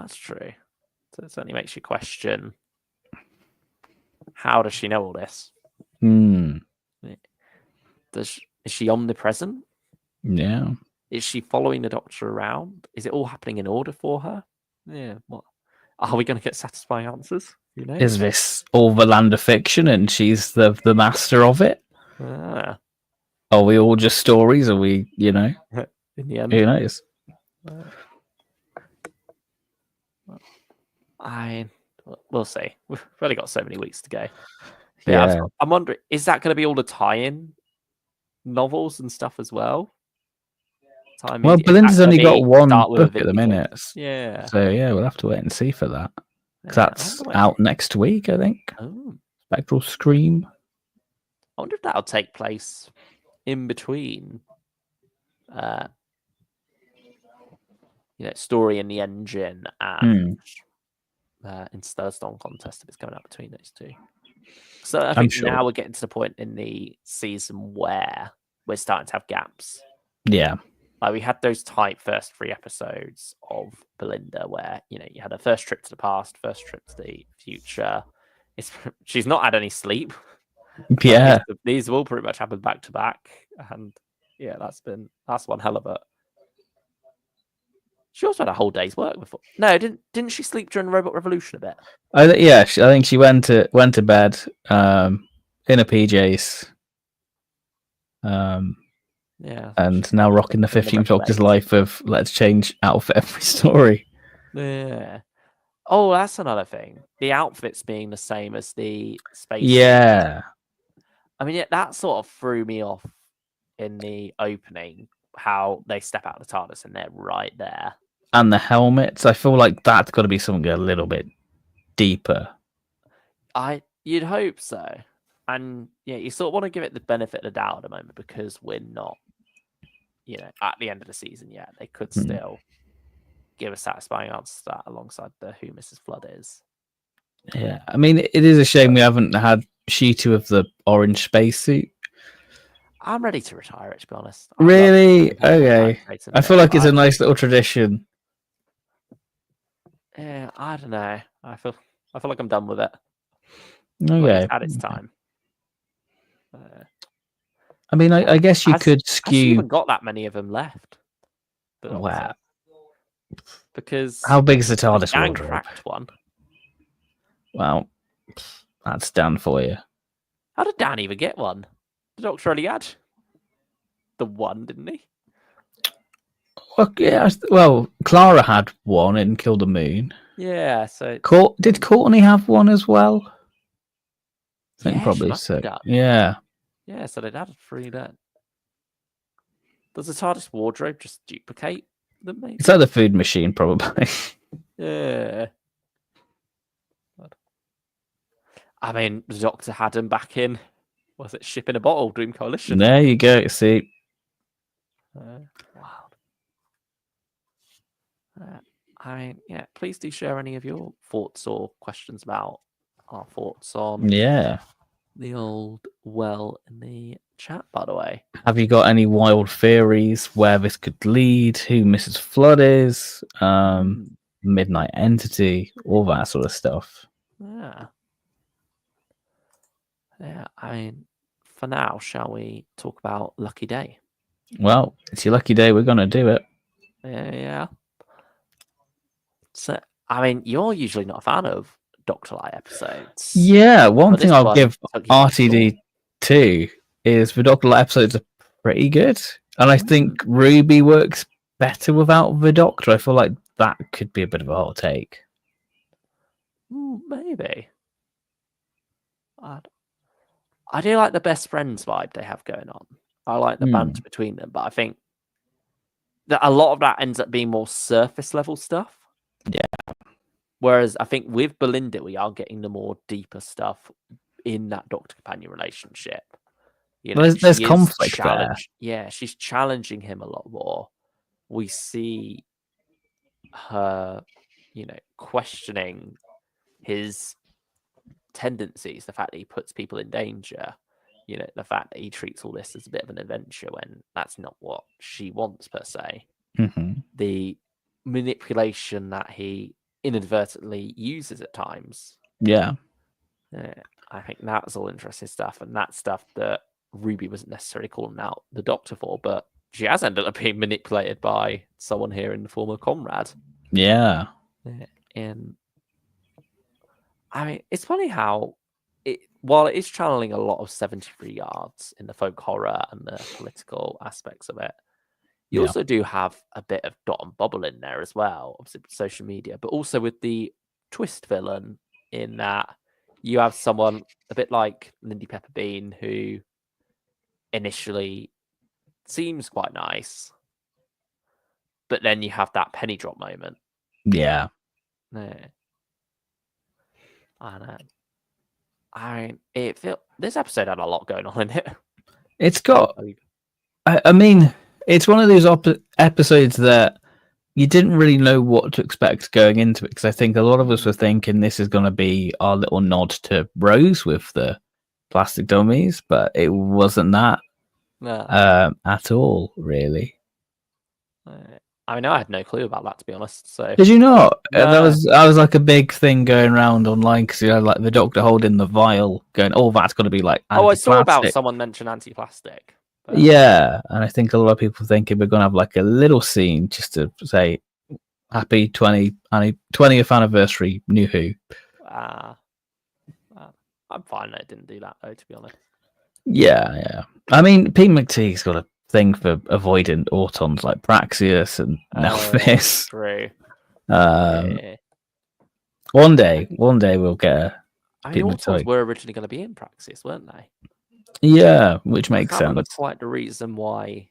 [SPEAKER 1] that's true. So it certainly makes you question, how does she know all this? Is she omnipresent?
[SPEAKER 2] Yeah.
[SPEAKER 1] Is she following the Doctor around? Is it all happening in order for her? Yeah. What? Are we going to get satisfying answers? Who knows?
[SPEAKER 2] Is this all the land of fiction and she's the master of it? Are we all just stories? Are we, you know?
[SPEAKER 1] In the end.
[SPEAKER 2] Who knows?
[SPEAKER 1] We'll see. We've only got so many weeks to go. But yeah. I'm wondering, is that going to be all the tie-in novels and stuff as well?
[SPEAKER 2] Well, Belinda's only got one book at the minute.
[SPEAKER 1] Yeah.
[SPEAKER 2] So yeah, we'll have to wait and see for that. That's out next week, I think. Spectral Scream.
[SPEAKER 1] I wonder if that'll take place in between Story in the Engine and in Stone Contest, if it's coming up between those two. So I think now we're getting to the point in the season where we're starting to have gaps.
[SPEAKER 2] Yeah.
[SPEAKER 1] Like we had those tight first 3 episodes of Belinda where, you had a first trip to the past, first trip to the future. She's not had any sleep.
[SPEAKER 2] Yeah.
[SPEAKER 1] These have all pretty much happened back to back. And yeah, that's one hell of it. She also had a whole day's work before. No, didn't she sleep during the Robot Revolution a bit?
[SPEAKER 2] I think she went to bed in her PJs.
[SPEAKER 1] Yeah.
[SPEAKER 2] And now rocking the 15th Doctor's life of let's change outfit every story.
[SPEAKER 1] Yeah. Oh, that's another thing. The outfits being the same as the space.
[SPEAKER 2] Yeah.
[SPEAKER 1] I mean, that sort of threw me off in the opening, how they step out of the TARDIS and they're right there.
[SPEAKER 2] And the helmets, I feel like that's got to be something a little bit deeper.
[SPEAKER 1] You'd hope so. And yeah, you sort of want to give it the benefit of the doubt at the moment because we're not, at the end of the season yet. They could still give a satisfying answer to that alongside the Who Mrs. Flood is.
[SPEAKER 2] Yeah, I mean, it is a shame we haven't had Sheeta of the orange spacesuit.
[SPEAKER 1] I'm ready to retire it, to be honest.
[SPEAKER 2] Really? Okay. I feel like it's a nice little tradition.
[SPEAKER 1] Yeah, I don't know. I feel like I'm done with it.
[SPEAKER 2] Okay.
[SPEAKER 1] It's had its time.
[SPEAKER 2] I mean, I guess you could skew.
[SPEAKER 1] I haven't got that many of them left.
[SPEAKER 2] Wow.
[SPEAKER 1] Because
[SPEAKER 2] how big is the TARDIS
[SPEAKER 1] Dan
[SPEAKER 2] wardrobe?
[SPEAKER 1] Cracked one.
[SPEAKER 2] Well, that's Dan for you.
[SPEAKER 1] How did Dan even get one? The Doctor only had the one, didn't he?
[SPEAKER 2] Well, yeah. Well, Clara had one in Kill the Moon.
[SPEAKER 1] Yeah. So
[SPEAKER 2] did Courtney have one as well? I think probably so. Yeah.
[SPEAKER 1] Yeah. So they'd added 3 then. Does the TARDIS wardrobe just duplicate them? Maybe?
[SPEAKER 2] It's like the food machine, probably.
[SPEAKER 1] Yeah. I mean, the Doctor had him back in. Was it Ship in a Bottle, Dream Coalition?
[SPEAKER 2] There you go. See.
[SPEAKER 1] Wow. I mean, yeah. Please do share any of your thoughts or questions about our thoughts on the old Well in the chat. By the way,
[SPEAKER 2] have you got any wild theories where this could lead? Who Mrs. Flood is? Midnight Entity, all that sort of stuff.
[SPEAKER 1] Yeah, I mean, for now, shall we talk about Lucky Day?
[SPEAKER 2] Well, it's your lucky day. We're going to do it.
[SPEAKER 1] Yeah. So, I mean, you're usually not a fan of Doctor Light episodes.
[SPEAKER 2] Yeah, one thing I'll give RTD2 is the Doctor Light episodes are pretty good. And I think Ruby works better without the Doctor. I feel like that could be a bit of a hot take.
[SPEAKER 1] Maybe. I do like the best friends vibe they have going on. I like the banter between them, but I think that a lot of that ends up being more surface level stuff.
[SPEAKER 2] Yeah.
[SPEAKER 1] Whereas I think with Belinda, we are getting the more deeper stuff in that Doctor Companion relationship. You know,
[SPEAKER 2] there's conflict there.
[SPEAKER 1] Yeah, she's challenging him a lot more. We see her, questioning his tendencies, the fact that he puts people in danger, the fact that he treats all this as a bit of an adventure when that's not what she wants per se. The manipulation that he inadvertently uses at times.
[SPEAKER 2] Yeah.
[SPEAKER 1] I think that's all interesting stuff, and that's stuff that Ruby wasn't necessarily calling out the Doctor for, but she has ended up being manipulated by someone here in the form of Conrad.
[SPEAKER 2] Yeah.
[SPEAKER 1] And I mean, it's funny how while it is channeling a lot of 73 yards in the folk horror and the political aspects of it, you also do have a bit of Dot and Bobble in there as well, obviously with social media, but also with the twist villain in that you have someone a bit like Lindy Pepperbean who initially seems quite nice, but then you have that penny drop moment.
[SPEAKER 2] Yeah.
[SPEAKER 1] And this episode had a lot going on in it.
[SPEAKER 2] It's got. I mean, it's one of those episodes that you didn't really know what to expect going into it, because I think a lot of us were thinking this is going to be our little nod to Rose with the plastic dummies, but it wasn't that at all, really.
[SPEAKER 1] I mean, I had no clue about that, to be honest. So
[SPEAKER 2] did you not? No. That was like a big thing going around online, because you had like the Doctor holding the vial, going, "Oh, that's going to be like anti-plastic."
[SPEAKER 1] I saw about someone mention anti-plastic.
[SPEAKER 2] But... yeah, and I think a lot of people thinking we're going to have like a little scene just to say, "Happy 20th anniversary, New Who."
[SPEAKER 1] I'm fine that it didn't do that, though, to be honest.
[SPEAKER 2] Yeah. I mean, Pete McTeague's got a thing for avoiding Autons like Praxius and Nelphys.
[SPEAKER 1] True.
[SPEAKER 2] One day we'll get
[SPEAKER 1] Autons were originally going to be in Praxis, weren't they?
[SPEAKER 2] Yeah, which makes sense.
[SPEAKER 1] That's quite the reason why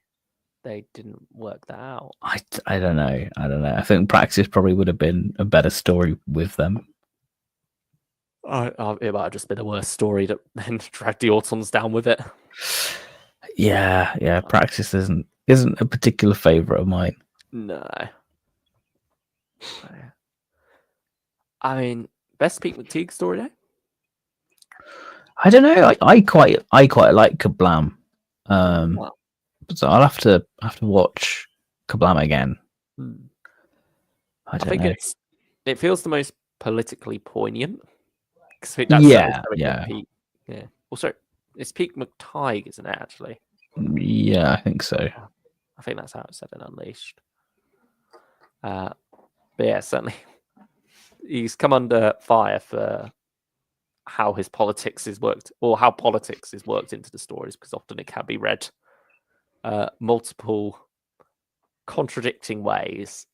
[SPEAKER 1] they didn't work that out.
[SPEAKER 2] I don't know. I think Praxis probably would have been a better story with them.
[SPEAKER 1] It might have just been a worse story that then dragged the Autons down with it.
[SPEAKER 2] Yeah. Praxis isn't a particular favourite of mine.
[SPEAKER 1] No. I mean, best Pete McTeague story though?
[SPEAKER 2] I don't know. I quite like Kablam. So I'll have to watch Kablam again. I don't know.
[SPEAKER 1] It feels the most politically poignant.
[SPEAKER 2] Yeah.
[SPEAKER 1] Pete, yeah. Also, it's Pete McTighe, isn't it? Actually.
[SPEAKER 2] Yeah, I think so.
[SPEAKER 1] I think that's how it's said in Unleashed. But yeah, certainly, he's come under fire for how his politics is worked, or how politics is worked into the stories, because often it can be read multiple contradicting ways.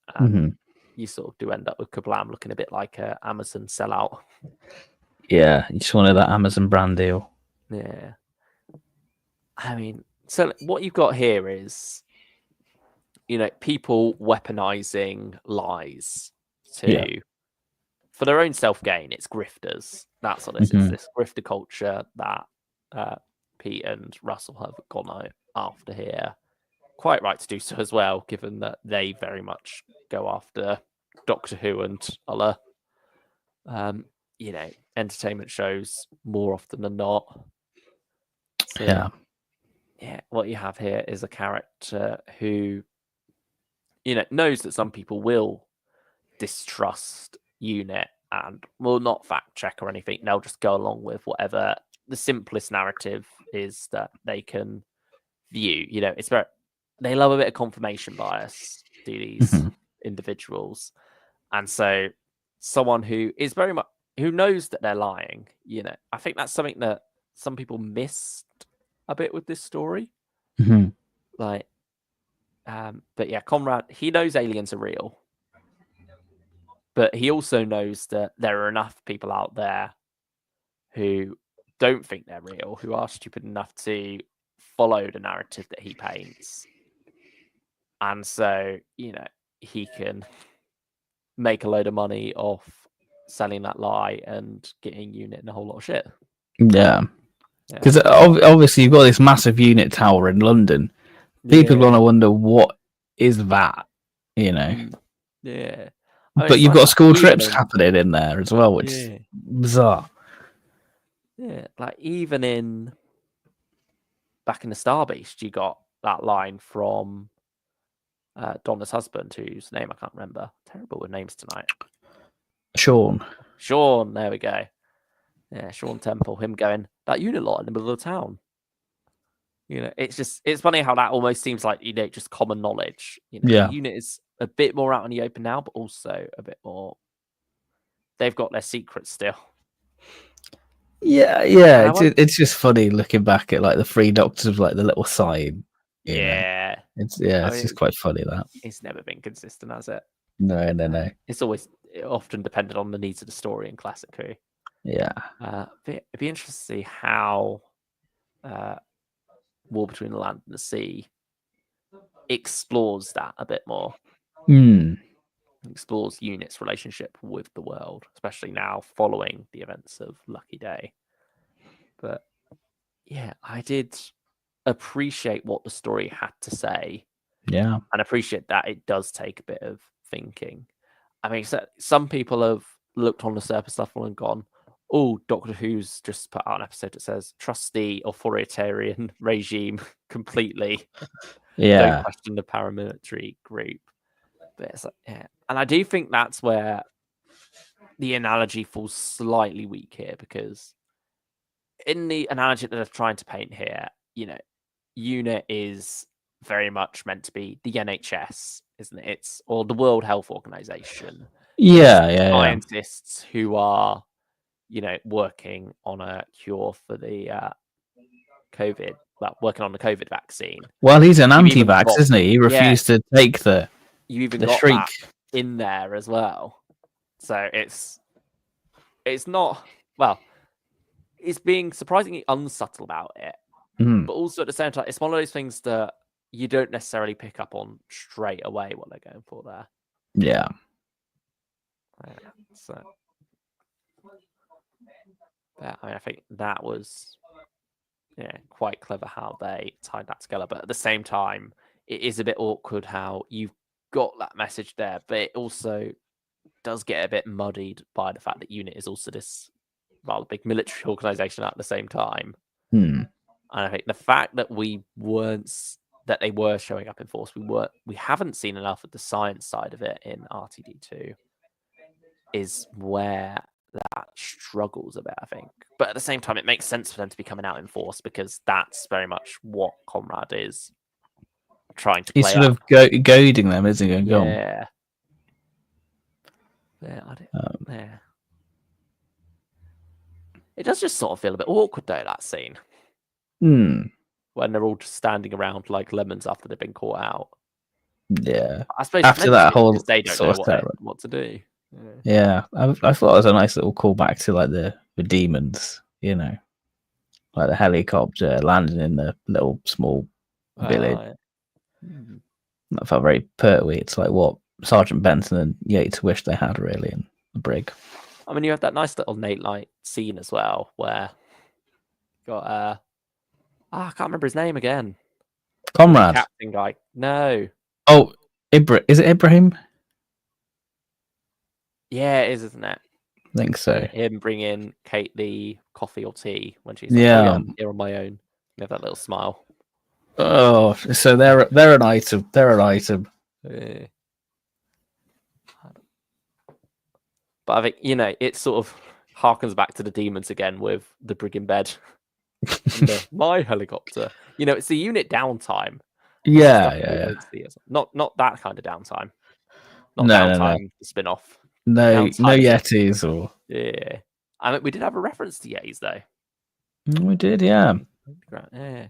[SPEAKER 1] You sort of do end up with Kablam looking a bit like an Amazon sellout.
[SPEAKER 2] Yeah, you just wanted that Amazon brand deal.
[SPEAKER 1] Yeah. I mean, so what you've got here is, people weaponizing lies for their own self-gain. It's grifters. That's what this is. This grifter culture that Pete and Russell have gone out after here. Quite right to do so as well, given that they very much go after Doctor Who and other, entertainment shows more often than not. So, yeah. What you have here is a character who, knows that some people will distrust UNIT and will not fact check or anything. They'll just go along with whatever the simplest narrative is that they can view. It's very, they love a bit of confirmation bias, do these individuals. And so someone who is very much who knows that they're lying. I think that's something that some people missed a bit with this story.
[SPEAKER 2] Mm-hmm.
[SPEAKER 1] But yeah, Conrad, he knows aliens are real, but he also knows that there are enough people out there who don't think they're real, who are stupid enough to follow the narrative that he paints. And so, he can make a load of money off selling that lie and getting UNIT in a whole lot of shit.
[SPEAKER 2] Yeah. Because obviously you've got this massive UNIT tower in London. People are going to wonder, what is that?
[SPEAKER 1] Yeah.
[SPEAKER 2] But you've got school trips happening in there as well, which is bizarre.
[SPEAKER 1] Yeah, like even back in the Star Beast, you got that line from Donna's husband, whose name I can't remember. Terrible with names tonight.
[SPEAKER 2] Sean,
[SPEAKER 1] there we go. Yeah, Sean Temple, him going, that UNIT lot in the middle of the town. It's funny how that almost seems like, just common knowledge. The UNIT is a bit more out in the open now, but also a bit more, they've got their secrets still.
[SPEAKER 2] Yeah. It's just funny looking back at like the Three Doctors, like the little sign.
[SPEAKER 1] Yeah.
[SPEAKER 2] It's just quite funny that.
[SPEAKER 1] It's never been consistent, has it?
[SPEAKER 2] No.
[SPEAKER 1] It's often dependent on the needs of the story in Classic Who.
[SPEAKER 2] Yeah.
[SPEAKER 1] It'd be interesting to see how War Between the Land and the Sea explores that a bit more. Explores UNIT's relationship with the world, especially now following the events of Lucky Day. But yeah, I did appreciate what the story had to say.
[SPEAKER 2] Yeah.
[SPEAKER 1] And appreciate that it does take a bit of thinking. I mean, some people have looked on the surface level and gone, oh, Doctor Who's just put out an episode that says, trust the authoritarian regime completely. Don't question the paramilitary group. But it's like, and I do think that's where the analogy falls slightly weak here, because in the analogy that they're trying to paint here, UNIT is very much meant to be the NHS, isn't it? Or the World Health Organization. Scientists who are, working on a cure for the COVID. Well, working on the COVID vaccine.
[SPEAKER 2] Well, he's an anti-vax, isn't he? He refused to take the.
[SPEAKER 1] You even got
[SPEAKER 2] shriek
[SPEAKER 1] that in there as well. So it's not, well, it's being surprisingly unsubtle about it. But also at the same time, it's one of those things that you don't necessarily pick up on straight away what they're going for there.
[SPEAKER 2] Yeah.
[SPEAKER 1] So, I think that was quite clever how they tied that together. But at the same time, it is a bit awkward how you've got that message there, but it also does get a bit muddied by the fact that UNIT is also this rather big military organization at the same time. And I think the fact that that they were showing up in force, we haven't seen enough of the science side of it in RTD2, is where that struggles a bit, I think. But at the same time, it makes sense for them to be coming out in force, because that's very much what Conrad is trying to play.
[SPEAKER 2] He's sort of goading them, isn't he? Go on.
[SPEAKER 1] Yeah. It does just sort of feel a bit awkward, though, that scene. When they're all just standing around like lemons after they've been caught out.
[SPEAKER 2] Yeah.
[SPEAKER 1] I suppose
[SPEAKER 2] after that whole
[SPEAKER 1] they don't know what to do.
[SPEAKER 2] Yeah. I thought it was a nice little callback to like the demons, like the helicopter landing in the little small village. That felt very pertwee. It's like what Sergeant Benson and Yates wished they had, really, in the brig.
[SPEAKER 1] I mean, you have that nice little Nate Light scene as well, where you got I can't remember his name again.
[SPEAKER 2] Conrad.
[SPEAKER 1] The captain guy. No.
[SPEAKER 2] Oh, is it Ibrahim?
[SPEAKER 1] Yeah, it is, isn't it?
[SPEAKER 2] I think so.
[SPEAKER 1] Him bringing Kate the coffee or tea when she's like, I'm here on my own. You have that little smile.
[SPEAKER 2] Oh, so they're an item. They're an item.
[SPEAKER 1] Yeah. But I think, it sort of harkens back to the demons again with the brig in bed. My helicopter. It's the UNIT downtime.
[SPEAKER 2] Yeah.
[SPEAKER 1] Not that kind of downtime. Not downtime, the spin-off
[SPEAKER 2] No Yetis or
[SPEAKER 1] yeah. I mean, we did have a reference to Yetis though.
[SPEAKER 2] We did, yeah.
[SPEAKER 1] Yeah.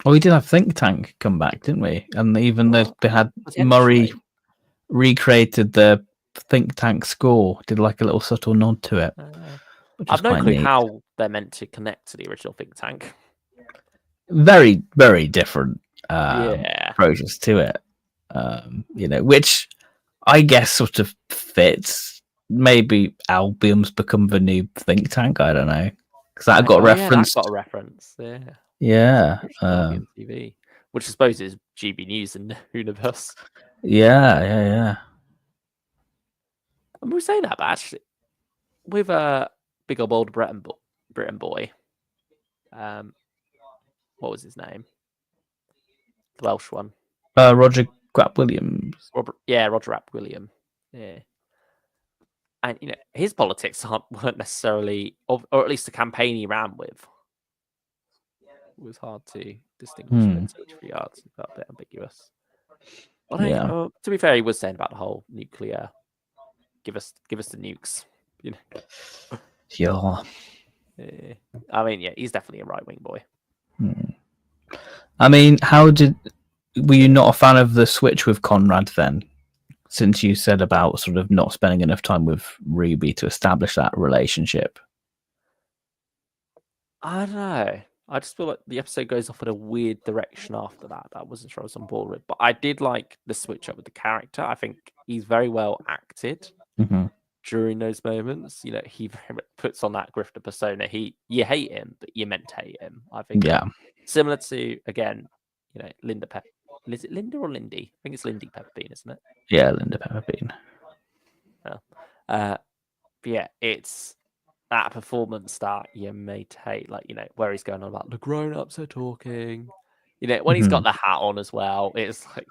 [SPEAKER 2] Well, we did have Think Tank come back, didn't we? And even though they had Murray recreated the Think Tank score, did like a little subtle nod to it.
[SPEAKER 1] I've no clue how they're meant to connect to the original Think Tank.
[SPEAKER 2] Very, very different approaches to it. Which I guess sort of fits. Maybe Albion's become the new Think Tank. I don't know, because that got referenced.
[SPEAKER 1] Yeah, that got a reference. Yeah.
[SPEAKER 2] Yeah.
[SPEAKER 1] Albion TV, which I suppose is GB News in the universe.
[SPEAKER 2] Yeah.
[SPEAKER 1] And we were saying that, but actually, with a big old Britain boy, what was his name? The Welsh one.
[SPEAKER 2] Roger Grapp-Williams.
[SPEAKER 1] Roger Grapp-Williams. Yeah. And his politics weren't necessarily, or at least the campaign he ran with, was hard to distinguish in which regards. It felt a bit ambiguous. But to be fair, he was saying about the whole nuclear. Give us the nukes.
[SPEAKER 2] Yeah.
[SPEAKER 1] I mean, he's definitely a right wing boy.
[SPEAKER 2] I mean, were you not a fan of the switch with Conrad then? Since you said about sort of not spending enough time with Ruby to establish that relationship.
[SPEAKER 1] I don't know. I just feel like the episode goes off in a weird direction after that. I wasn't sure I was on board with, but I did like the switch up with the character. I think he's very well acted during those moments. He very much puts on that grifter persona. You hate him, but you're meant to hate him. I think. Yeah. Similar to again, Linda Pepper. Is it Linda or Lindy? I think it's Lindy Pepperbean, isn't it?
[SPEAKER 2] Yeah, Linda Pepperbean.
[SPEAKER 1] But yeah, it's that performance that you may hate, like where he's going on about the grown-ups are talking. When he's got the hat on as well, it's like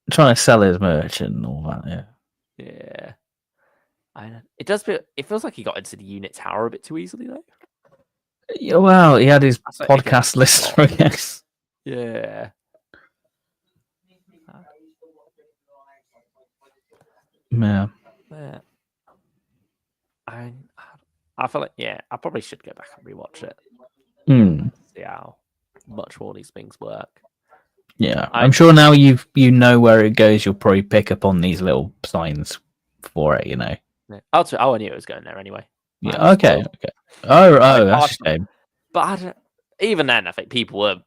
[SPEAKER 2] trying to sell his merch and all that.
[SPEAKER 1] Yeah. It does feel. It feels like he got into the unit tower a bit too easily, though.
[SPEAKER 2] Yeah, well, he had his podcast list, I guess.
[SPEAKER 1] Yeah.
[SPEAKER 2] Yeah.
[SPEAKER 1] I feel like I probably should go back and rewatch it. See how much more these things work.
[SPEAKER 2] Yeah, I'm sure now you know where it goes. You'll probably pick up on these little signs for it.
[SPEAKER 1] Yeah. I knew it was going there anyway.
[SPEAKER 2] Yeah. Okay. Oh, that's a shame.
[SPEAKER 1] But even then, I think people were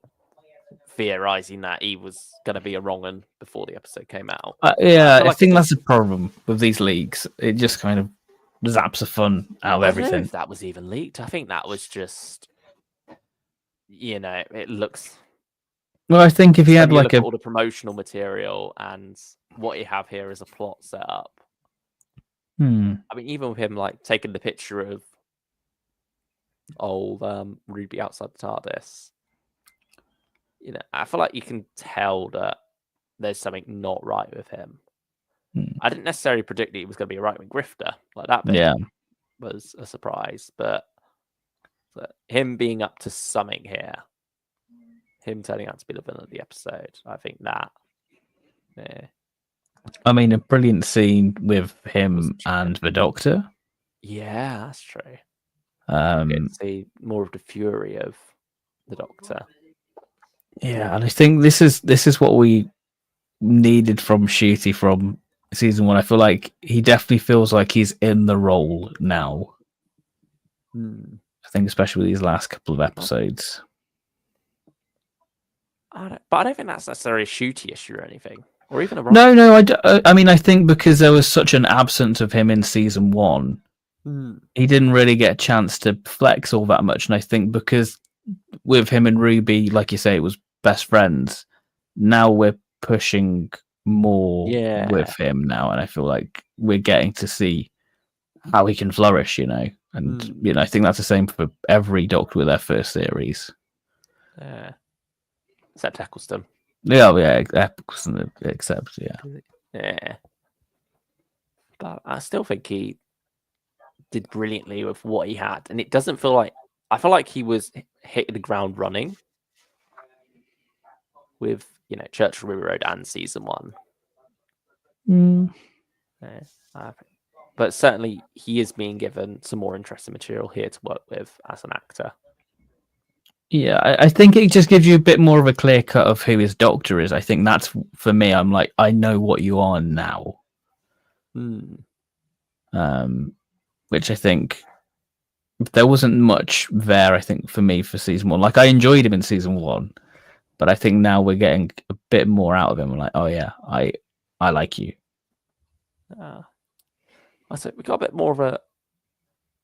[SPEAKER 1] theorizing that he was going to be a wrong un before the episode came out.
[SPEAKER 2] I think that's the problem with these leaks. It just kind of zaps the fun out of everything.
[SPEAKER 1] I don't know if that was even leaked. I think that was just, it looks.
[SPEAKER 2] Well, I think if he had like
[SPEAKER 1] all the promotional material and what you have here is a plot set up. I mean, even with him like taking the picture of old Ruby outside the TARDIS, I feel like you can tell that there's something not right with him. I didn't necessarily predict that he was going to be a right-wing grifter like that. Was a surprise, but him being up to something here, him turning out to be the villain of the episode, I think that. Yeah.
[SPEAKER 2] I mean, a brilliant scene with him and the Doctor.
[SPEAKER 1] Yeah, that's true. See more of the fury of the Doctor.
[SPEAKER 2] Yeah, and I think this is what we needed from Ncuti from season 1. I feel like he definitely feels like he's in the role now. I think especially with these last couple of episodes.
[SPEAKER 1] But I don't think that's necessarily a Ncuti issue or anything. Or even a
[SPEAKER 2] No, I mean, I think because there was such an absence of him in season 1, he didn't really get a chance to flex all that much. And I think because with him and Ruby, like you say, it was best friends. Now we're pushing more with him now, and I feel like we're getting to see how he can flourish, And I think that's the same for every Doctor with their first series.
[SPEAKER 1] Except Eccleston.
[SPEAKER 2] Eccleston, except
[SPEAKER 1] Yeah. But I still think he did brilliantly with what he had, and it doesn't feel like. I feel like he was hitting the ground running with Church of Ruby Road and season 1. But certainly he is being given some more interesting material here to work with as an actor.
[SPEAKER 2] Yeah, I think it just gives you a bit more of a clear cut of who his doctor is. I think that's, for me, I'm like, I know what you are now. Which I think there wasn't much there, I think, for me for season 1. Like, I enjoyed him in season 1, but I think now we're getting a bit more out of him. I'm like, oh yeah, I like you.
[SPEAKER 1] I said we got a bit more of a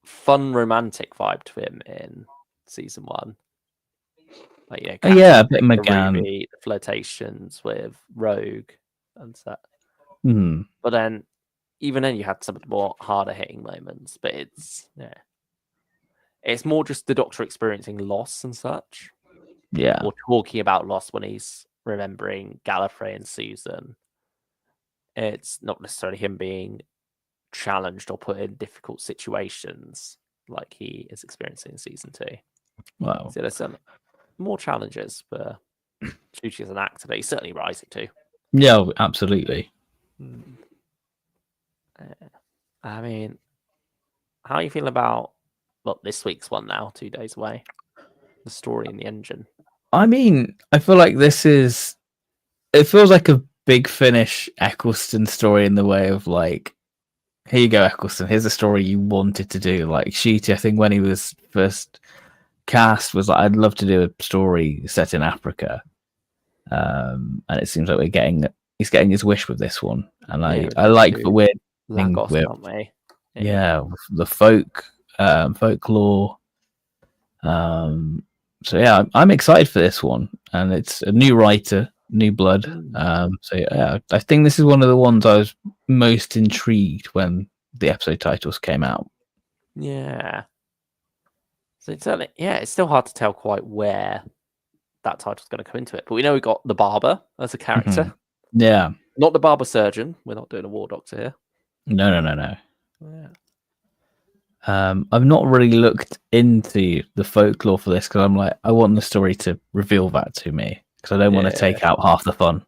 [SPEAKER 1] fun romantic vibe to him in season 1. Like,
[SPEAKER 2] a bit McGann,
[SPEAKER 1] the flirtations with Rogue and stuff. But then, even then, you had some of the more harder hitting moments. But it's more just the Doctor experiencing loss and such.
[SPEAKER 2] Yeah,
[SPEAKER 1] or talking about loss when he's remembering Gallifrey and Susan. It's not necessarily him being challenged or put in difficult situations like he is experiencing in season 2.
[SPEAKER 2] Wow.
[SPEAKER 1] So there's some more challenges for Chuchi as an actor that he's certainly rising to.
[SPEAKER 2] Yeah, absolutely.
[SPEAKER 1] I mean, how are you feeling about this week's one now, 2 days away? The story in the engine.
[SPEAKER 2] I mean, I feel like it feels like a Big Finish Eccleston story in the way of like, here you go, Eccleston, here's the story you wanted to do. Like Ncuti, I think when he was first cast, was like, I'd love to do a story set in Africa. And it seems like he's getting his wish with this one. And I like the weird thing with, the folklore. So yeah, I'm excited for this one, and it's a new writer, new blood. So yeah, I think this is one of the ones I was most intrigued when the episode titles came out.
[SPEAKER 1] Yeah. So it's certainly, it's still hard to tell quite where that title's going to come into it, but we know we got the barber as a character.
[SPEAKER 2] Yeah,
[SPEAKER 1] not the barber surgeon. We're not doing a war doctor here.
[SPEAKER 2] No.
[SPEAKER 1] Yeah.
[SPEAKER 2] I've not really looked into the folklore for this because I'm like, I want the story to reveal that to me because I don't want to take out half the fun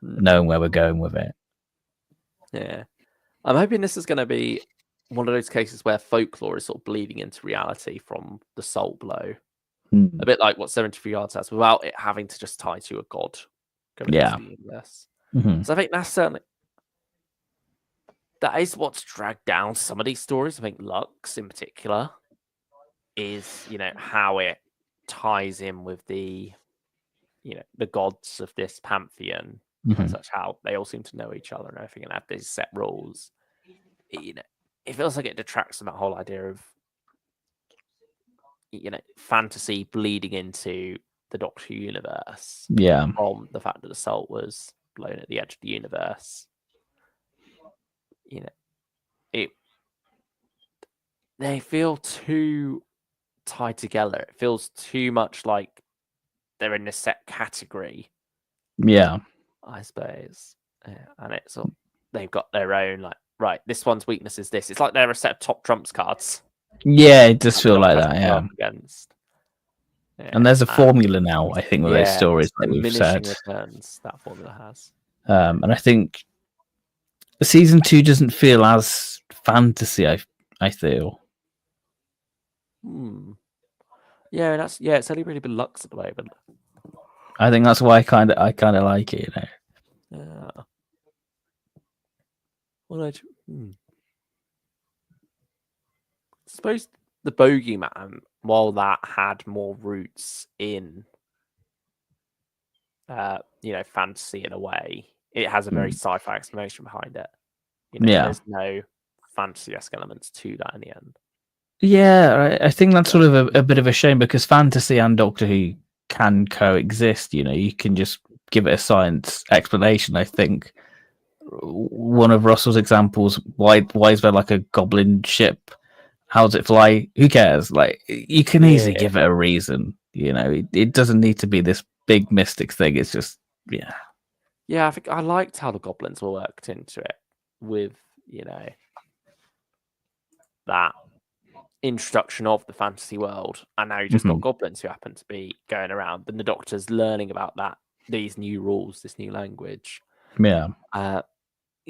[SPEAKER 2] knowing where we're going with it.
[SPEAKER 1] Yeah. I'm hoping this is going to be one of those cases where folklore is sort of bleeding into reality from the Salt Blow. A bit like what 73 Yards has, without it having to just tie to a god. Going into the universe. So I think that is what's dragged down some of these stories. I think Lux in particular is, how it ties in with the gods of this pantheon, and such, how they all seem to know each other and everything and have these set rules. It feels like it detracts from that whole idea of, fantasy bleeding into the Doctor universe.
[SPEAKER 2] Yeah.
[SPEAKER 1] From the fact that the salt was blown at the edge of the universe. They feel too tied together. It feels too much like they're in a set category.
[SPEAKER 2] Yeah.
[SPEAKER 1] I suppose. And it's they've got their own, like, right, this one's weakness is this. It's like they're a set of top trumps cards.
[SPEAKER 2] Yeah, it does feel like that, yeah.
[SPEAKER 1] Against.
[SPEAKER 2] And there's a formula now, I think, with those stories, like we've said.
[SPEAKER 1] Returns that formula has.
[SPEAKER 2] And I think season 2 doesn't feel as fantasy, I feel.
[SPEAKER 1] Yeah, it's only really been Lux at the moment.
[SPEAKER 2] I think that's why I kind of like it,
[SPEAKER 1] Yeah. Well, I suppose the Bogeyman, while that had more roots in, fantasy in a way, it has a very sci-fi explanation behind it. There's no fantasy-esque elements to that in the end.
[SPEAKER 2] Yeah, I think that's sort of a bit of a shame because fantasy and Doctor Who can coexist. You can just give it a science explanation. I think one of Russell's examples, why is there like a goblin ship? How does it fly? Who cares? Like, you can easily give it a reason. It doesn't need to be this big mystic thing. It's just, yeah.
[SPEAKER 1] Yeah, I think I liked how the goblins were worked into it with, that introduction of the fantasy world, and now you just got goblins who happen to be going around, and the Doctor's learning about these new rules, this new language.
[SPEAKER 2] Yeah.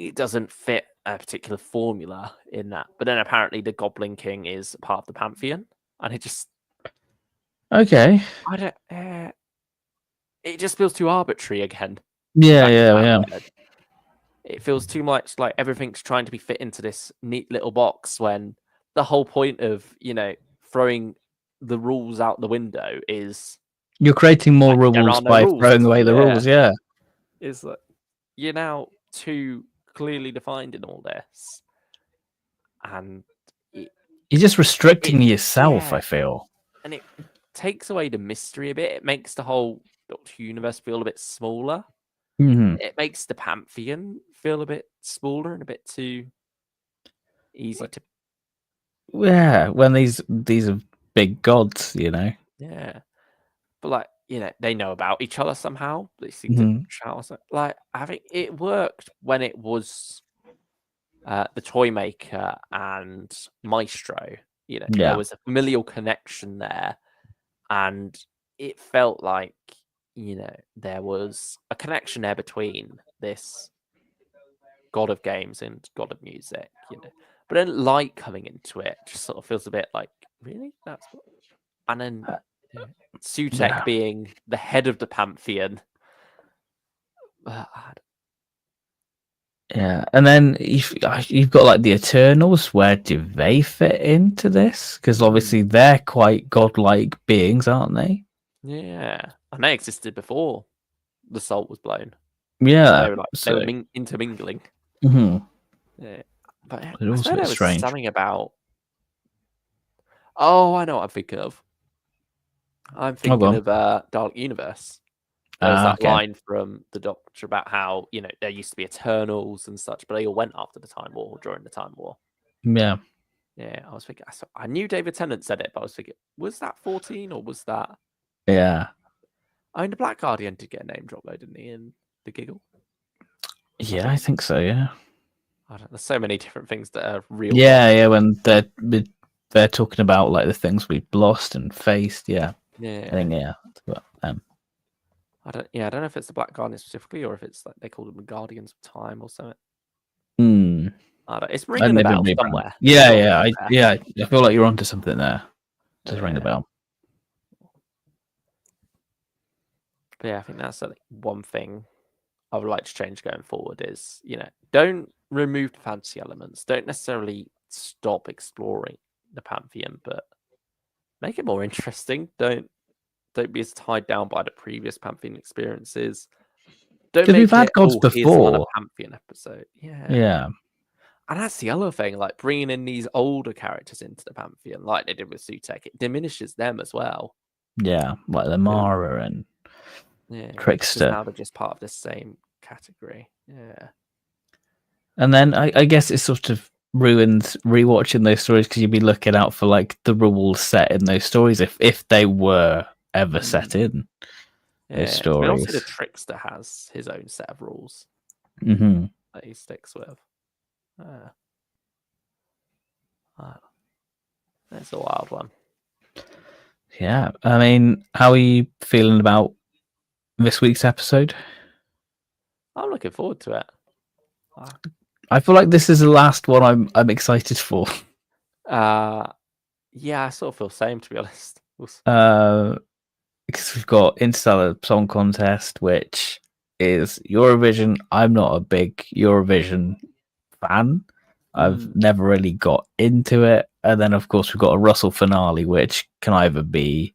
[SPEAKER 1] it doesn't fit a particular formula in that. But then apparently the Goblin King is part of the Pantheon, and it just
[SPEAKER 2] okay.
[SPEAKER 1] I don't. It just feels too arbitrary again.
[SPEAKER 2] Yeah.
[SPEAKER 1] It feels too much like everything's trying to be fit into this neat little box when the whole point of throwing the rules out the window is
[SPEAKER 2] you're creating more rules by throwing away the rules. Yeah,
[SPEAKER 1] is that you're now too clearly defined in all this, and
[SPEAKER 2] you're just restricting yourself. I feel,
[SPEAKER 1] and it takes away the mystery a bit. It makes the whole Doctor Who universe feel a bit smaller.
[SPEAKER 2] Mm-hmm.
[SPEAKER 1] It makes the Pantheon feel a bit smaller and a bit too easy to.
[SPEAKER 2] Yeah, when these are big gods,
[SPEAKER 1] Yeah, but like they know about each other somehow. They seem to shout. Like I think it worked when it was the Toymaker and Maestro. There was a familial connection there, and it felt like there was a connection there between this god of games and god of music. But then light coming into it just sort of feels a bit like, really? That's what... And then Sutekh being the head of the Pantheon.
[SPEAKER 2] Yeah, and then you've got like the Eternals. Where do they fit into this? Because obviously they're quite godlike beings, aren't they?
[SPEAKER 1] Yeah, and they existed before the salt was blown.
[SPEAKER 2] Yeah,
[SPEAKER 1] they were intermingling.
[SPEAKER 2] Mm-hmm.
[SPEAKER 1] Yeah, but
[SPEAKER 2] it also
[SPEAKER 1] there was
[SPEAKER 2] strange.
[SPEAKER 1] Something about. Oh, I know what I'm thinking of. I'm thinking of Dalek Universe. There was that line from the Doctor about how there used to be Eternals and such, but they all went after the Time War, during the Time War.
[SPEAKER 2] Yeah.
[SPEAKER 1] I was thinking. I knew David Tennant said it, but I was thinking, was that 14 or was that?
[SPEAKER 2] Yeah.
[SPEAKER 1] I mean, the Black Guardian did get a name drop though, didn't he? In the Giggle.
[SPEAKER 2] Yeah, I think so. Yeah.
[SPEAKER 1] There's so many different things that are real.
[SPEAKER 2] Yeah. When they're talking about like the things we've lost and faced. Yeah.
[SPEAKER 1] Yeah.
[SPEAKER 2] I think it's about them.
[SPEAKER 1] I don't know if it's the Black Guardian specifically or if it's like they call them the Guardians of Time or something. It's ringing a bell somewhere.
[SPEAKER 2] Yeah. I feel like you're onto something there. Just ring the bell.
[SPEAKER 1] But yeah, I think that's one thing I would like to change going forward is, don't remove the fantasy elements. Don't necessarily stop exploring the Pantheon, but make it more interesting. Don't be as tied down by the previous Pantheon experiences. Don't make
[SPEAKER 2] we've had gods before.
[SPEAKER 1] A Pantheon episode.
[SPEAKER 2] Yeah.
[SPEAKER 1] And that's the other thing, like bringing in these older characters into the Pantheon, like they did with Sutekh, it diminishes them as well.
[SPEAKER 2] Yeah, like the Mara and Trickster.
[SPEAKER 1] Now they're just part of the same category. Yeah.
[SPEAKER 2] And then I guess it sort of ruins rewatching those stories because you'd be looking out for like the rules set in those stories if they were ever set in those stories.
[SPEAKER 1] But also the Trickster has his own set of rules
[SPEAKER 2] that
[SPEAKER 1] he sticks with. That's a wild one.
[SPEAKER 2] Yeah, I mean, how are you feeling about this week's episode?
[SPEAKER 1] I'm looking forward to it.
[SPEAKER 2] I feel like this is the last one I'm excited for.
[SPEAKER 1] Yeah, I sort of feel the same, to be honest.
[SPEAKER 2] Because we've got Interstellar Song Contest, which is Eurovision. I'm not a big Eurovision fan. I've never really got into it. And then, of course, we've got a Russell finale, which can either be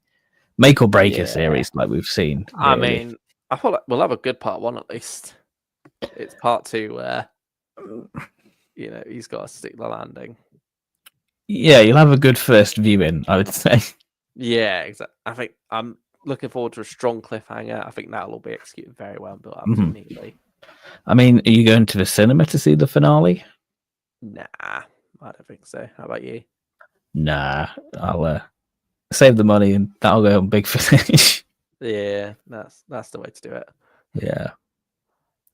[SPEAKER 2] make or break a series like we've seen. Really.
[SPEAKER 1] I mean, I feel like we'll have a good part one at least. It's part two where, he's got to stick the landing.
[SPEAKER 2] Yeah, you'll have a good first viewing, I would say.
[SPEAKER 1] Yeah, exactly. I think I'm looking forward to a strong cliffhanger. I think that'll all be executed very well and built up neatly.
[SPEAKER 2] I mean, are you going to the cinema to see the finale?
[SPEAKER 1] Nah, I don't think so. How about you?
[SPEAKER 2] Nah, I'll save the money and that'll go on Big Finish.
[SPEAKER 1] Yeah, that's the way to do it.
[SPEAKER 2] Yeah.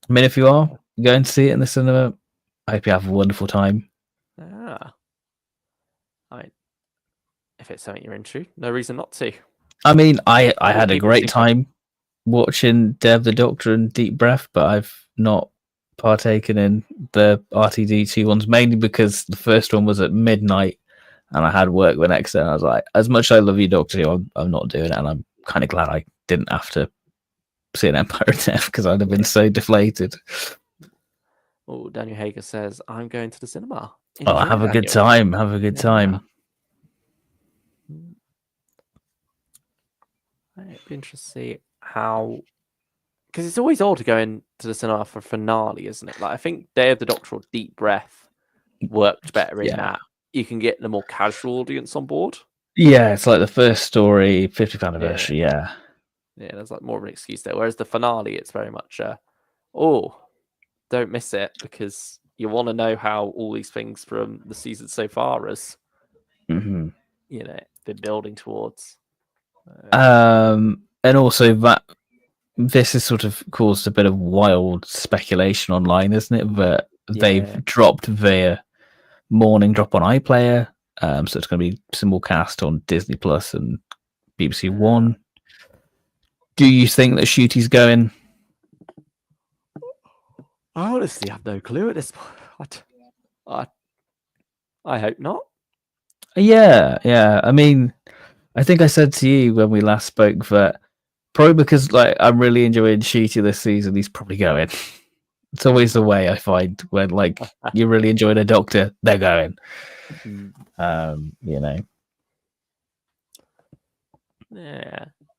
[SPEAKER 2] I mean, if you are going to see it in the cinema, I hope you have a wonderful time.
[SPEAKER 1] I mean, if it's something you're into, no reason not to.
[SPEAKER 2] I mean, I had a great time watching Day of the Doctor and Deep Breath, but I've not partaken in the RTD2 ones, mainly because the first one was at midnight and I had work the next day. And I was like, as much as I love you, Doctor Who, I'm not doing it. And I'm kind of glad I didn't have to see an Empire of Death because I'd have been so deflated.
[SPEAKER 1] Oh, Daniel Hager says, I'm going to the cinema.
[SPEAKER 2] Enjoy, have a good time. Have a good time.
[SPEAKER 1] It'd be interesting to see how, because it's always odd to go into the cinema for finale, isn't it? Like, I think Day of the Doctor or Deep Breath worked better in that. You can get the more casual audience on board.
[SPEAKER 2] Yeah, it's like the first story, 50th anniversary. Yeah,
[SPEAKER 1] there's like more of an excuse there. Whereas the finale, it's very much, don't miss it because you want to know how all these things from the season so far has, been building towards.
[SPEAKER 2] And also that this has sort of caused a bit of wild speculation online, isn't it? That they've dropped their morning drop on iPlayer, so it's going to be simulcast on Disney Plus and BBC One. Do you think that Ncuti's going?
[SPEAKER 1] I honestly have no clue at this point. I hope not.
[SPEAKER 2] Yeah. I mean, I think I said to you when we last spoke that probably because like I'm really enjoying Ncuti this season, he's probably going. It's always the way I find when like you're really enjoying a Doctor, they're going.
[SPEAKER 1] Yeah,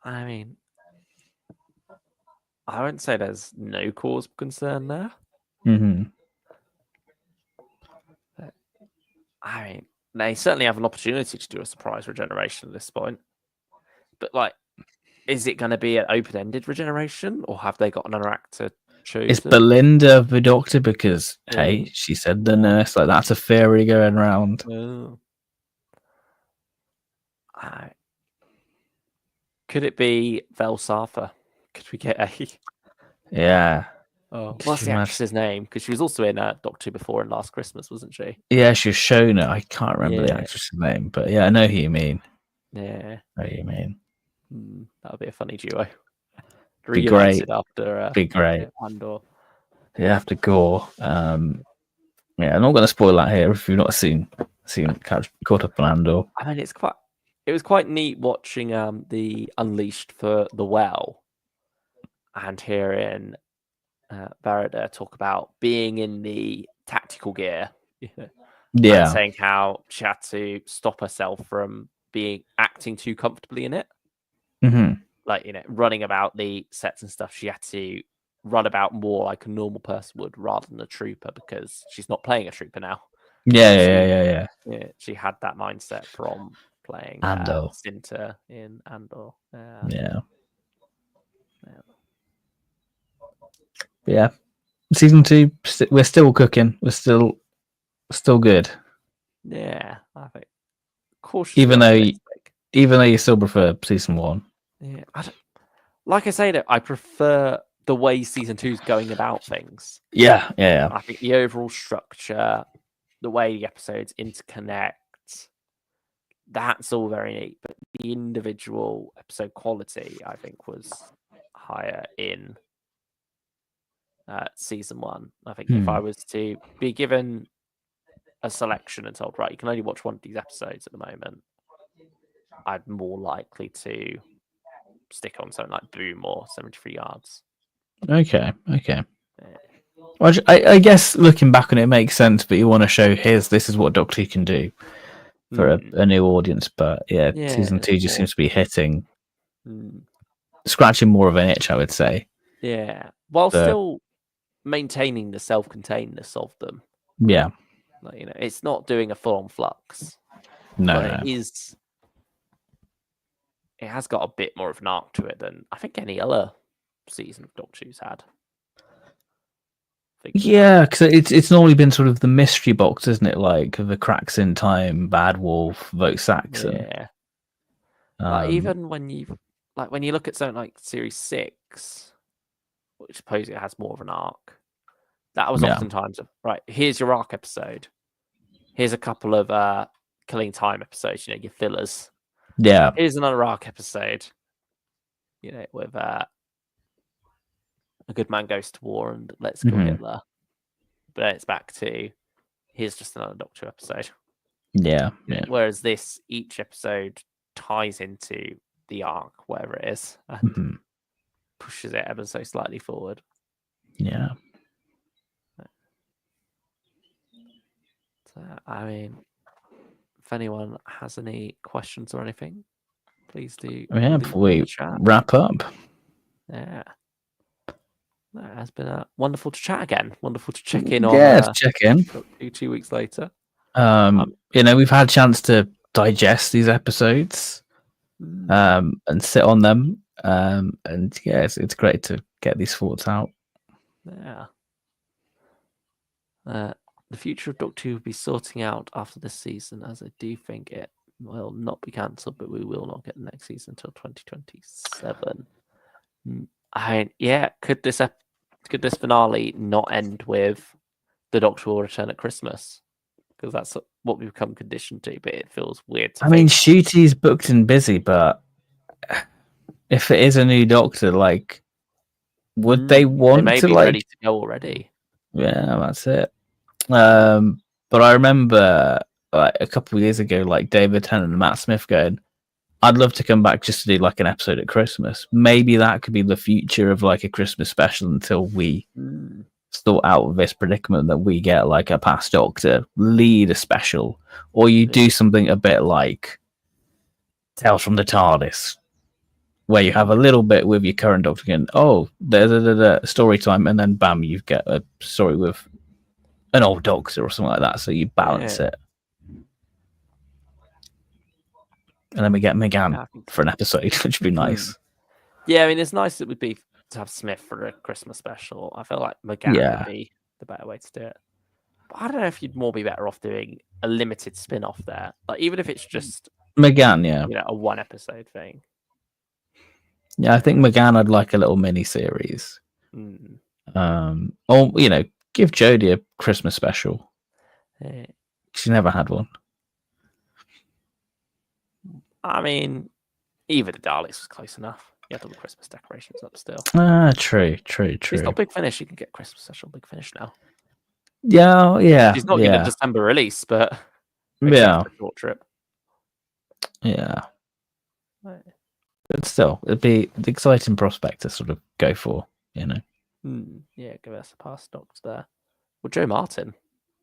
[SPEAKER 1] I mean, I wouldn't say there's no cause for concern there. But, I mean, they certainly have an opportunity to do a surprise regeneration at this point. But like, is it going to be an open-ended regeneration, or have they got another actor chosen?
[SPEAKER 2] Is Belinda the Doctor? Because hey, she said the nurse. Like that's a theory going around.
[SPEAKER 1] Could it be Vel Sartha? Could we get a?
[SPEAKER 2] Yeah.
[SPEAKER 1] Oh, what's the actress's name? Because she was also in Doctor Who before in Last Christmas, wasn't she?
[SPEAKER 2] Yeah, she was Shona. I can't remember the actress's name, but yeah, I know who you mean.
[SPEAKER 1] Yeah.
[SPEAKER 2] I know who you mean.
[SPEAKER 1] That would be a funny duo.
[SPEAKER 2] Be great.
[SPEAKER 1] After
[SPEAKER 2] be great.
[SPEAKER 1] Andor.
[SPEAKER 2] Yeah, after Gore. I'm not going to spoil that here if you've not seen caught up on Andor.
[SPEAKER 1] I mean, it was quite neat watching the Unleashed for the Well, and hearing Verida talk about being in the tactical gear. And saying how she had to stop herself from acting too comfortably in it. Like, running about the sets and stuff, she had to run about more like a normal person would rather than a trooper because she's not playing a trooper now.
[SPEAKER 2] Yeah.
[SPEAKER 1] She had that mindset from playing
[SPEAKER 2] Andor.
[SPEAKER 1] Cinta in Andor.
[SPEAKER 2] Yeah. Season 2, we're still cooking. We're still good.
[SPEAKER 1] Yeah, I think. Cautiously
[SPEAKER 2] even though you still prefer season 1.
[SPEAKER 1] Yeah, like I say, that I prefer the way season 2 is going about things.
[SPEAKER 2] Yeah.
[SPEAKER 1] I think the overall structure, the way the episodes interconnect, that's all very neat. But the individual episode quality, I think, was higher in season 1. I think if I was to be given a selection and told, right, you can only watch one of these episodes at the moment, I'd more likely to stick on something like Boom or 73 Yards.
[SPEAKER 2] Okay. Well, I guess looking back on it makes sense, but you want to show this is what Doctor Who can do for a new audience. But season 2 just seems to be hitting, scratching more of an itch, I would say.
[SPEAKER 1] Yeah, while still maintaining the self-containedness of them.
[SPEAKER 2] Yeah.
[SPEAKER 1] Like, it's not doing a full-on flux.
[SPEAKER 2] No.
[SPEAKER 1] It has got a bit more of an arc to it than I think any other season of Doctor Who's had.
[SPEAKER 2] Yeah, because it's normally been sort of the mystery box, isn't it? Like the Cracks in Time, Bad Wolf, Vote Saxon.
[SPEAKER 1] Yeah. Even when you look at something like Series 6, which supposedly has more of an arc, that was oftentimes right. Here's your arc episode. Here's a couple of Killing Time episodes. Your fillers.
[SPEAKER 2] Yeah.
[SPEAKER 1] Here's another arc episode. With A Good Man Goes to War and Let's Go Hitler. but it's back to here's just another Doctor episode.
[SPEAKER 2] Yeah.
[SPEAKER 1] Whereas each episode ties into the arc, wherever it is, and pushes it ever so slightly forward.
[SPEAKER 2] Yeah.
[SPEAKER 1] So, I mean, if anyone has any questions or anything, please do.
[SPEAKER 2] Yeah, before we wrap up.
[SPEAKER 1] Yeah. It has been wonderful to chat again. Wonderful to check in
[SPEAKER 2] on. Check in.
[SPEAKER 1] 2 weeks later.
[SPEAKER 2] We've had a chance to digest these episodes, and sit on them. And yes, it's great to get these thoughts out.
[SPEAKER 1] Yeah. The future of Doctor Who will be sorting out after this season, as I do think it will not be cancelled, but we will not get the next season until 2027. Could this finale not end with the Doctor will return at Christmas? Because that's what we've become conditioned to, but it feels weird to
[SPEAKER 2] mean, Ncuti's booked and busy, but if it is a new Doctor, like, would they want
[SPEAKER 1] to
[SPEAKER 2] be
[SPEAKER 1] ready to go already?
[SPEAKER 2] Yeah, that's it. But I remember like a couple of years ago, like David Tennant and Matt Smith going, I'd love to come back just to do like an episode at Christmas. Maybe that could be the future of like a Christmas special until we sort out of this predicament that we get like a past Doctor lead a special, or you do something a bit like Tales from the TARDIS, where you have a little bit with your current Doctor and there's a story time, and then bam, you get a story with an old Doctor or something like that, so you balance it. And then we get M'gann for an episode, which would be nice.
[SPEAKER 1] Yeah, I mean, it's nice it would be to have Smith for a Christmas special. I feel like M'gann would be the better way to do it. But I don't know if you'd more be better off doing a limited spin-off there. Like, even if it's just
[SPEAKER 2] M'gann,
[SPEAKER 1] a one episode thing.
[SPEAKER 2] Yeah, I think M'gann I'd like a little mini series. Or give Jodie a Christmas special. She never had one.
[SPEAKER 1] I mean, even the Daleks was close enough. You have all the Christmas decorations up still.
[SPEAKER 2] True.
[SPEAKER 1] She's got Big Finish. You can get Christmas special Big Finish now.
[SPEAKER 2] Yeah.
[SPEAKER 1] She's not getting a December release, but
[SPEAKER 2] a
[SPEAKER 1] short trip.
[SPEAKER 2] Yeah. But still, it'd be the exciting prospect to sort of go for,
[SPEAKER 1] Yeah, give us a past Doctor there. Well, Jo Martin.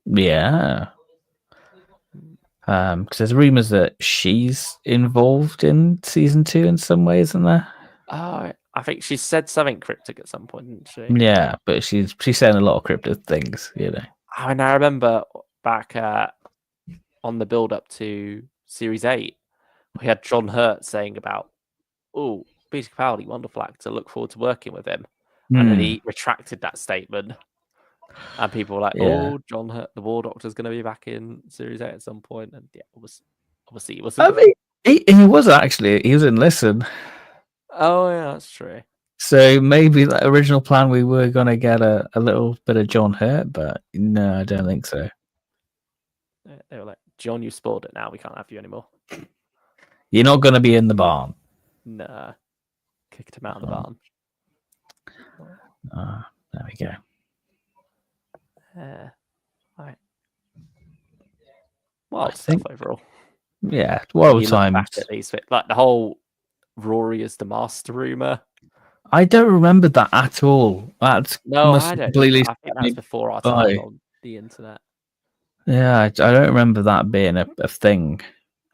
[SPEAKER 2] Yeah. Because there's rumours that she's involved in season 2 in some way, isn't there?
[SPEAKER 1] I think she said something cryptic at some point, didn't she?
[SPEAKER 2] Yeah, but she's saying a lot of cryptic things,
[SPEAKER 1] I remember back on the build-up to Series 8, we had John Hurt saying about, Peter Capaldi, wonderful actor, look forward to working with him. And then he retracted that statement. And people were like, John Hurt, the War Doctor's going to be back in Series 8 at some point. And obviously he wasn't.
[SPEAKER 2] I mean, he was actually. He was in Listen.
[SPEAKER 1] Oh, yeah, that's true.
[SPEAKER 2] So maybe the original plan, we were going to get a little bit of John Hurt, but no, I don't think so.
[SPEAKER 1] They were like, John, you spoiled it now. We can't have you anymore.
[SPEAKER 2] You're not going to be in the barn.
[SPEAKER 1] Nah. Kicked him out of the barn.
[SPEAKER 2] There we go.
[SPEAKER 1] Right. Well, I think overall.
[SPEAKER 2] Yeah, wild times.
[SPEAKER 1] Back at least, like the whole Rory is the master rumor.
[SPEAKER 2] I don't remember that at all.
[SPEAKER 1] I don't. I think that's before our time on the internet.
[SPEAKER 2] Yeah, I don't remember that being a thing.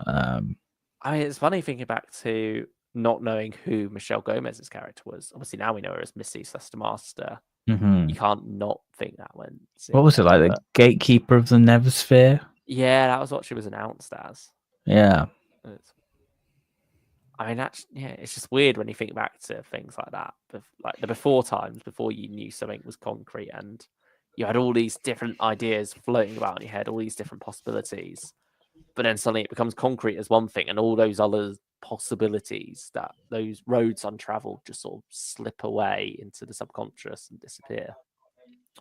[SPEAKER 1] I mean, it's funny thinking back to not knowing who Michelle Gomez's character was. Obviously, now we know her as Missy Sester Master. You can't not think that when.
[SPEAKER 2] What was it like? The gatekeeper of the Neversphere?
[SPEAKER 1] Yeah, that was what she was announced as.
[SPEAKER 2] Yeah.
[SPEAKER 1] I mean, it's just weird when you think back to things like that. But like the before times, before you knew something was concrete and you had all these different ideas floating about in your head, all these different possibilities. But then suddenly it becomes concrete as one thing, and all those other possibilities, that those roads untraveled, just sort of slip away into the subconscious and disappear.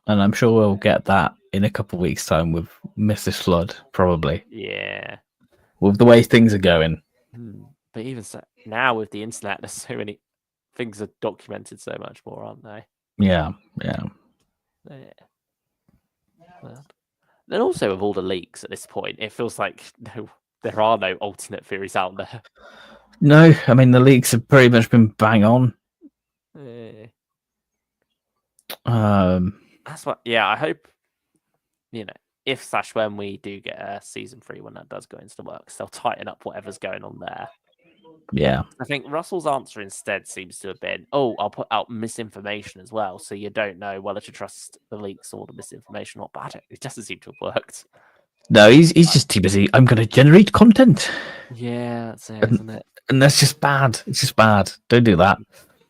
[SPEAKER 2] And I'm sure we'll get that in a couple of weeks' time with Mrs. Flood, probably.
[SPEAKER 1] Yeah.
[SPEAKER 2] With the way things are going.
[SPEAKER 1] But even so, now with the internet, there's so many things are documented so much more, aren't they?
[SPEAKER 2] Yeah.
[SPEAKER 1] Then also with all the leaks at this point, it feels like there are no alternate theories out there.
[SPEAKER 2] No, I mean the leaks have pretty much been bang on.
[SPEAKER 1] That's what. Yeah, I hope if / when we do get a season 3 when that does go into the works, they'll tighten up whatever's going on there.
[SPEAKER 2] Yeah,
[SPEAKER 1] I think Russell's answer instead seems to have been, "Oh, I'll put out misinformation as well, so you don't know whether to trust the leaks or the misinformation or." But it doesn't seem to have worked.
[SPEAKER 2] No, he's just too busy. I'm going to generate content.
[SPEAKER 1] Yeah, that's it, isn't it?
[SPEAKER 2] And that's just bad. It's just bad. Don't do that.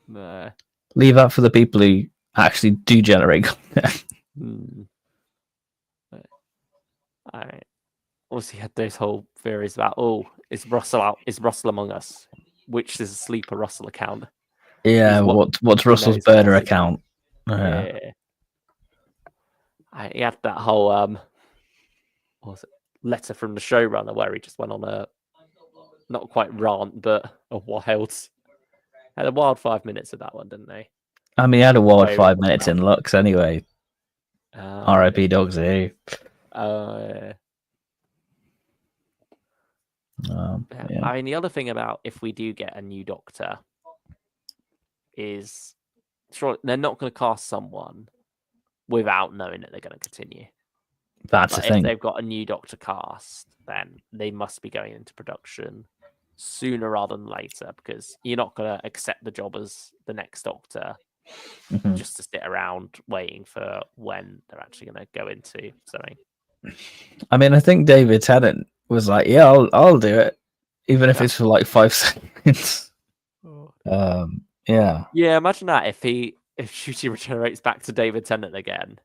[SPEAKER 1] No.
[SPEAKER 2] Leave that for the people who actually do generate content.
[SPEAKER 1] I also had those whole theories about, is Russell out? Is Russell among us? Which is a sleeper Russell account?
[SPEAKER 2] Yeah, what's Russell's burner account?
[SPEAKER 1] Yeah. He had that whole what was it? Letter from the showrunner where he just went on a not quite rant, but had a wild 5 minutes of that one, didn't he?
[SPEAKER 2] I mean, he had a wild 5 minutes in Lux anyway. R.I.P. Dogsy.
[SPEAKER 1] Yeah.
[SPEAKER 2] Yeah.
[SPEAKER 1] I mean, the other thing about if we do get a new Doctor is, sure, they're not going to cast someone without knowing that they're going to continue.
[SPEAKER 2] That's the thing.
[SPEAKER 1] If they've got a new Doctor cast, then they must be going into production sooner rather than later, because you're not going to accept the job as the next Doctor just to sit around waiting for when they're actually going to go into something.
[SPEAKER 2] I mean, I think David Tennant was like, "Yeah, I'll do it, even if it's for like 5 seconds." Yeah.
[SPEAKER 1] Yeah, imagine that if Ncuti regenerates back to David Tennant again,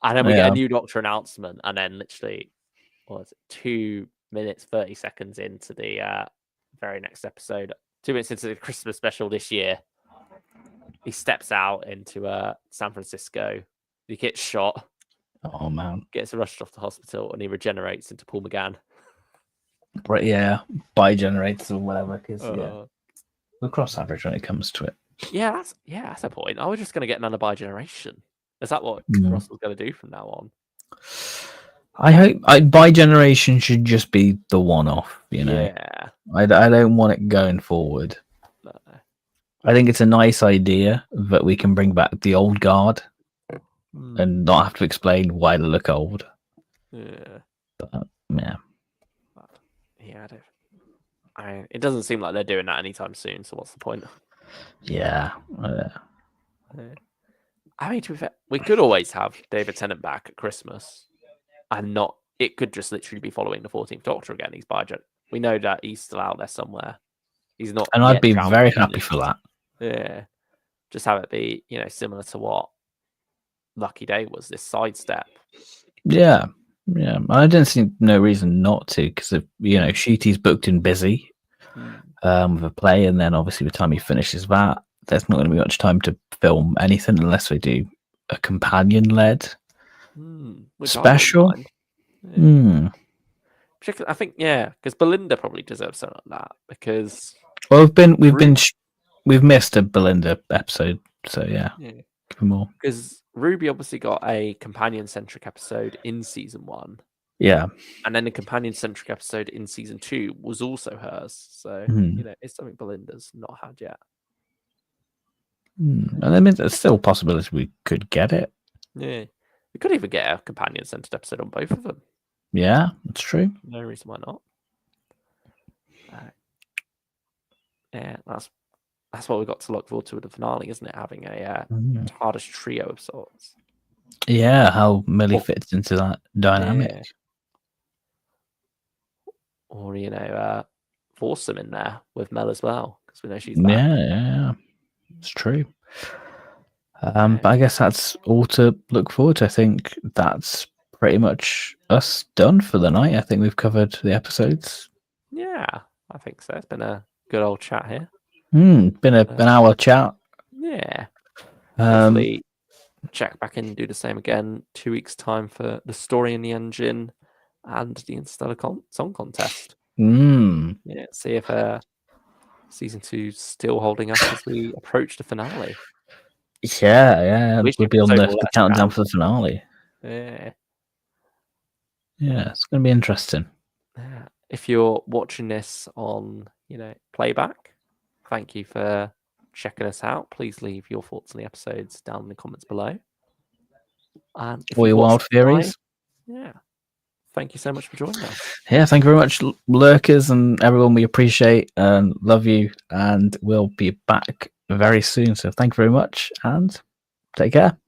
[SPEAKER 1] and then we get a new Doctor announcement, and then literally, 2 minutes 30 seconds into the very next episode, 2 minutes into the Christmas special this year, he steps out into San Francisco. He gets shot.
[SPEAKER 2] Oh man!
[SPEAKER 1] Gets rushed off the hospital, and he regenerates into Paul McGann.
[SPEAKER 2] Right? Yeah, bi-generators or whatever. Because we'll cross that bridge when it comes to it.
[SPEAKER 1] Yeah, that's a point. I was just going to get another bi-generation. Is that what Russell's going to do from now on?
[SPEAKER 2] I hope bi-generation should just be the one-off.
[SPEAKER 1] Yeah.
[SPEAKER 2] I don't want it going forward.
[SPEAKER 1] No.
[SPEAKER 2] I think it's a nice idea that we can bring back the old guard and not have to explain why they look old.
[SPEAKER 1] Yeah.
[SPEAKER 2] But, yeah.
[SPEAKER 1] Yeah, it doesn't seem like they're doing that anytime soon, so what's the point?
[SPEAKER 2] Yeah.
[SPEAKER 1] I mean, to be fair, we could always have David Tennant back at Christmas and it could just literally be following the 14th Doctor again. He's we know that he's still out there somewhere. He's not.
[SPEAKER 2] And I'd be very happy for that.
[SPEAKER 1] Yeah. Just have it be, similar to what Lucky Day was, this sidestep.
[SPEAKER 2] Yeah. I don't see no reason not to, because Ncuti's booked and busy with a play, and then obviously by the time he finishes that, there's not going to be much time to film anything unless we do a companion-led special.
[SPEAKER 1] Particularly, I think, because Belinda probably deserves something like that, because
[SPEAKER 2] we've missed a Belinda episode, so give him more.
[SPEAKER 1] Because Ruby obviously got a companion-centric episode in season 1.
[SPEAKER 2] Yeah.
[SPEAKER 1] And then the companion-centric episode in season 2 was also hers. So, it's something Belinda's not had yet.
[SPEAKER 2] And I mean, there's still a possibility we could get it.
[SPEAKER 1] Yeah. We could even get a companion-centered episode on both of them.
[SPEAKER 2] Yeah, that's true.
[SPEAKER 1] No reason why not. Yeah, that's what we've got to look forward to with the finale, isn't it? Having a TARDIS trio of sorts.
[SPEAKER 2] Yeah, how Millie fits into that dynamic.
[SPEAKER 1] Yeah. Or, force them in there with Mel as well, because we know she's back.
[SPEAKER 2] Yeah. It's true. But I guess that's all to look forward to. I think that's pretty much us done for the night. I think we've covered the episodes.
[SPEAKER 1] Yeah, I think so. It's been a good old chat here.
[SPEAKER 2] Been an hour chat.
[SPEAKER 1] Yeah. Hopefully check back in and do the same again 2 weeks' time for the Story in the Engine and the Interstellar Song Contest. Yeah, see if season 2's still holding up as we approach the finale.
[SPEAKER 2] Yeah. We'll be on the countdown for the finale.
[SPEAKER 1] Yeah.
[SPEAKER 2] Yeah, it's going to be interesting.
[SPEAKER 1] Yeah. If you're watching this on, playback, thank you for checking us out. Please leave your thoughts on the episodes down in the comments below. And if
[SPEAKER 2] All your wild theories.
[SPEAKER 1] Yeah. Thank you so much for joining us.
[SPEAKER 2] Yeah, thank you very much, lurkers and everyone. We appreciate and love you, and we'll be back very soon. So thank you very much, and take care.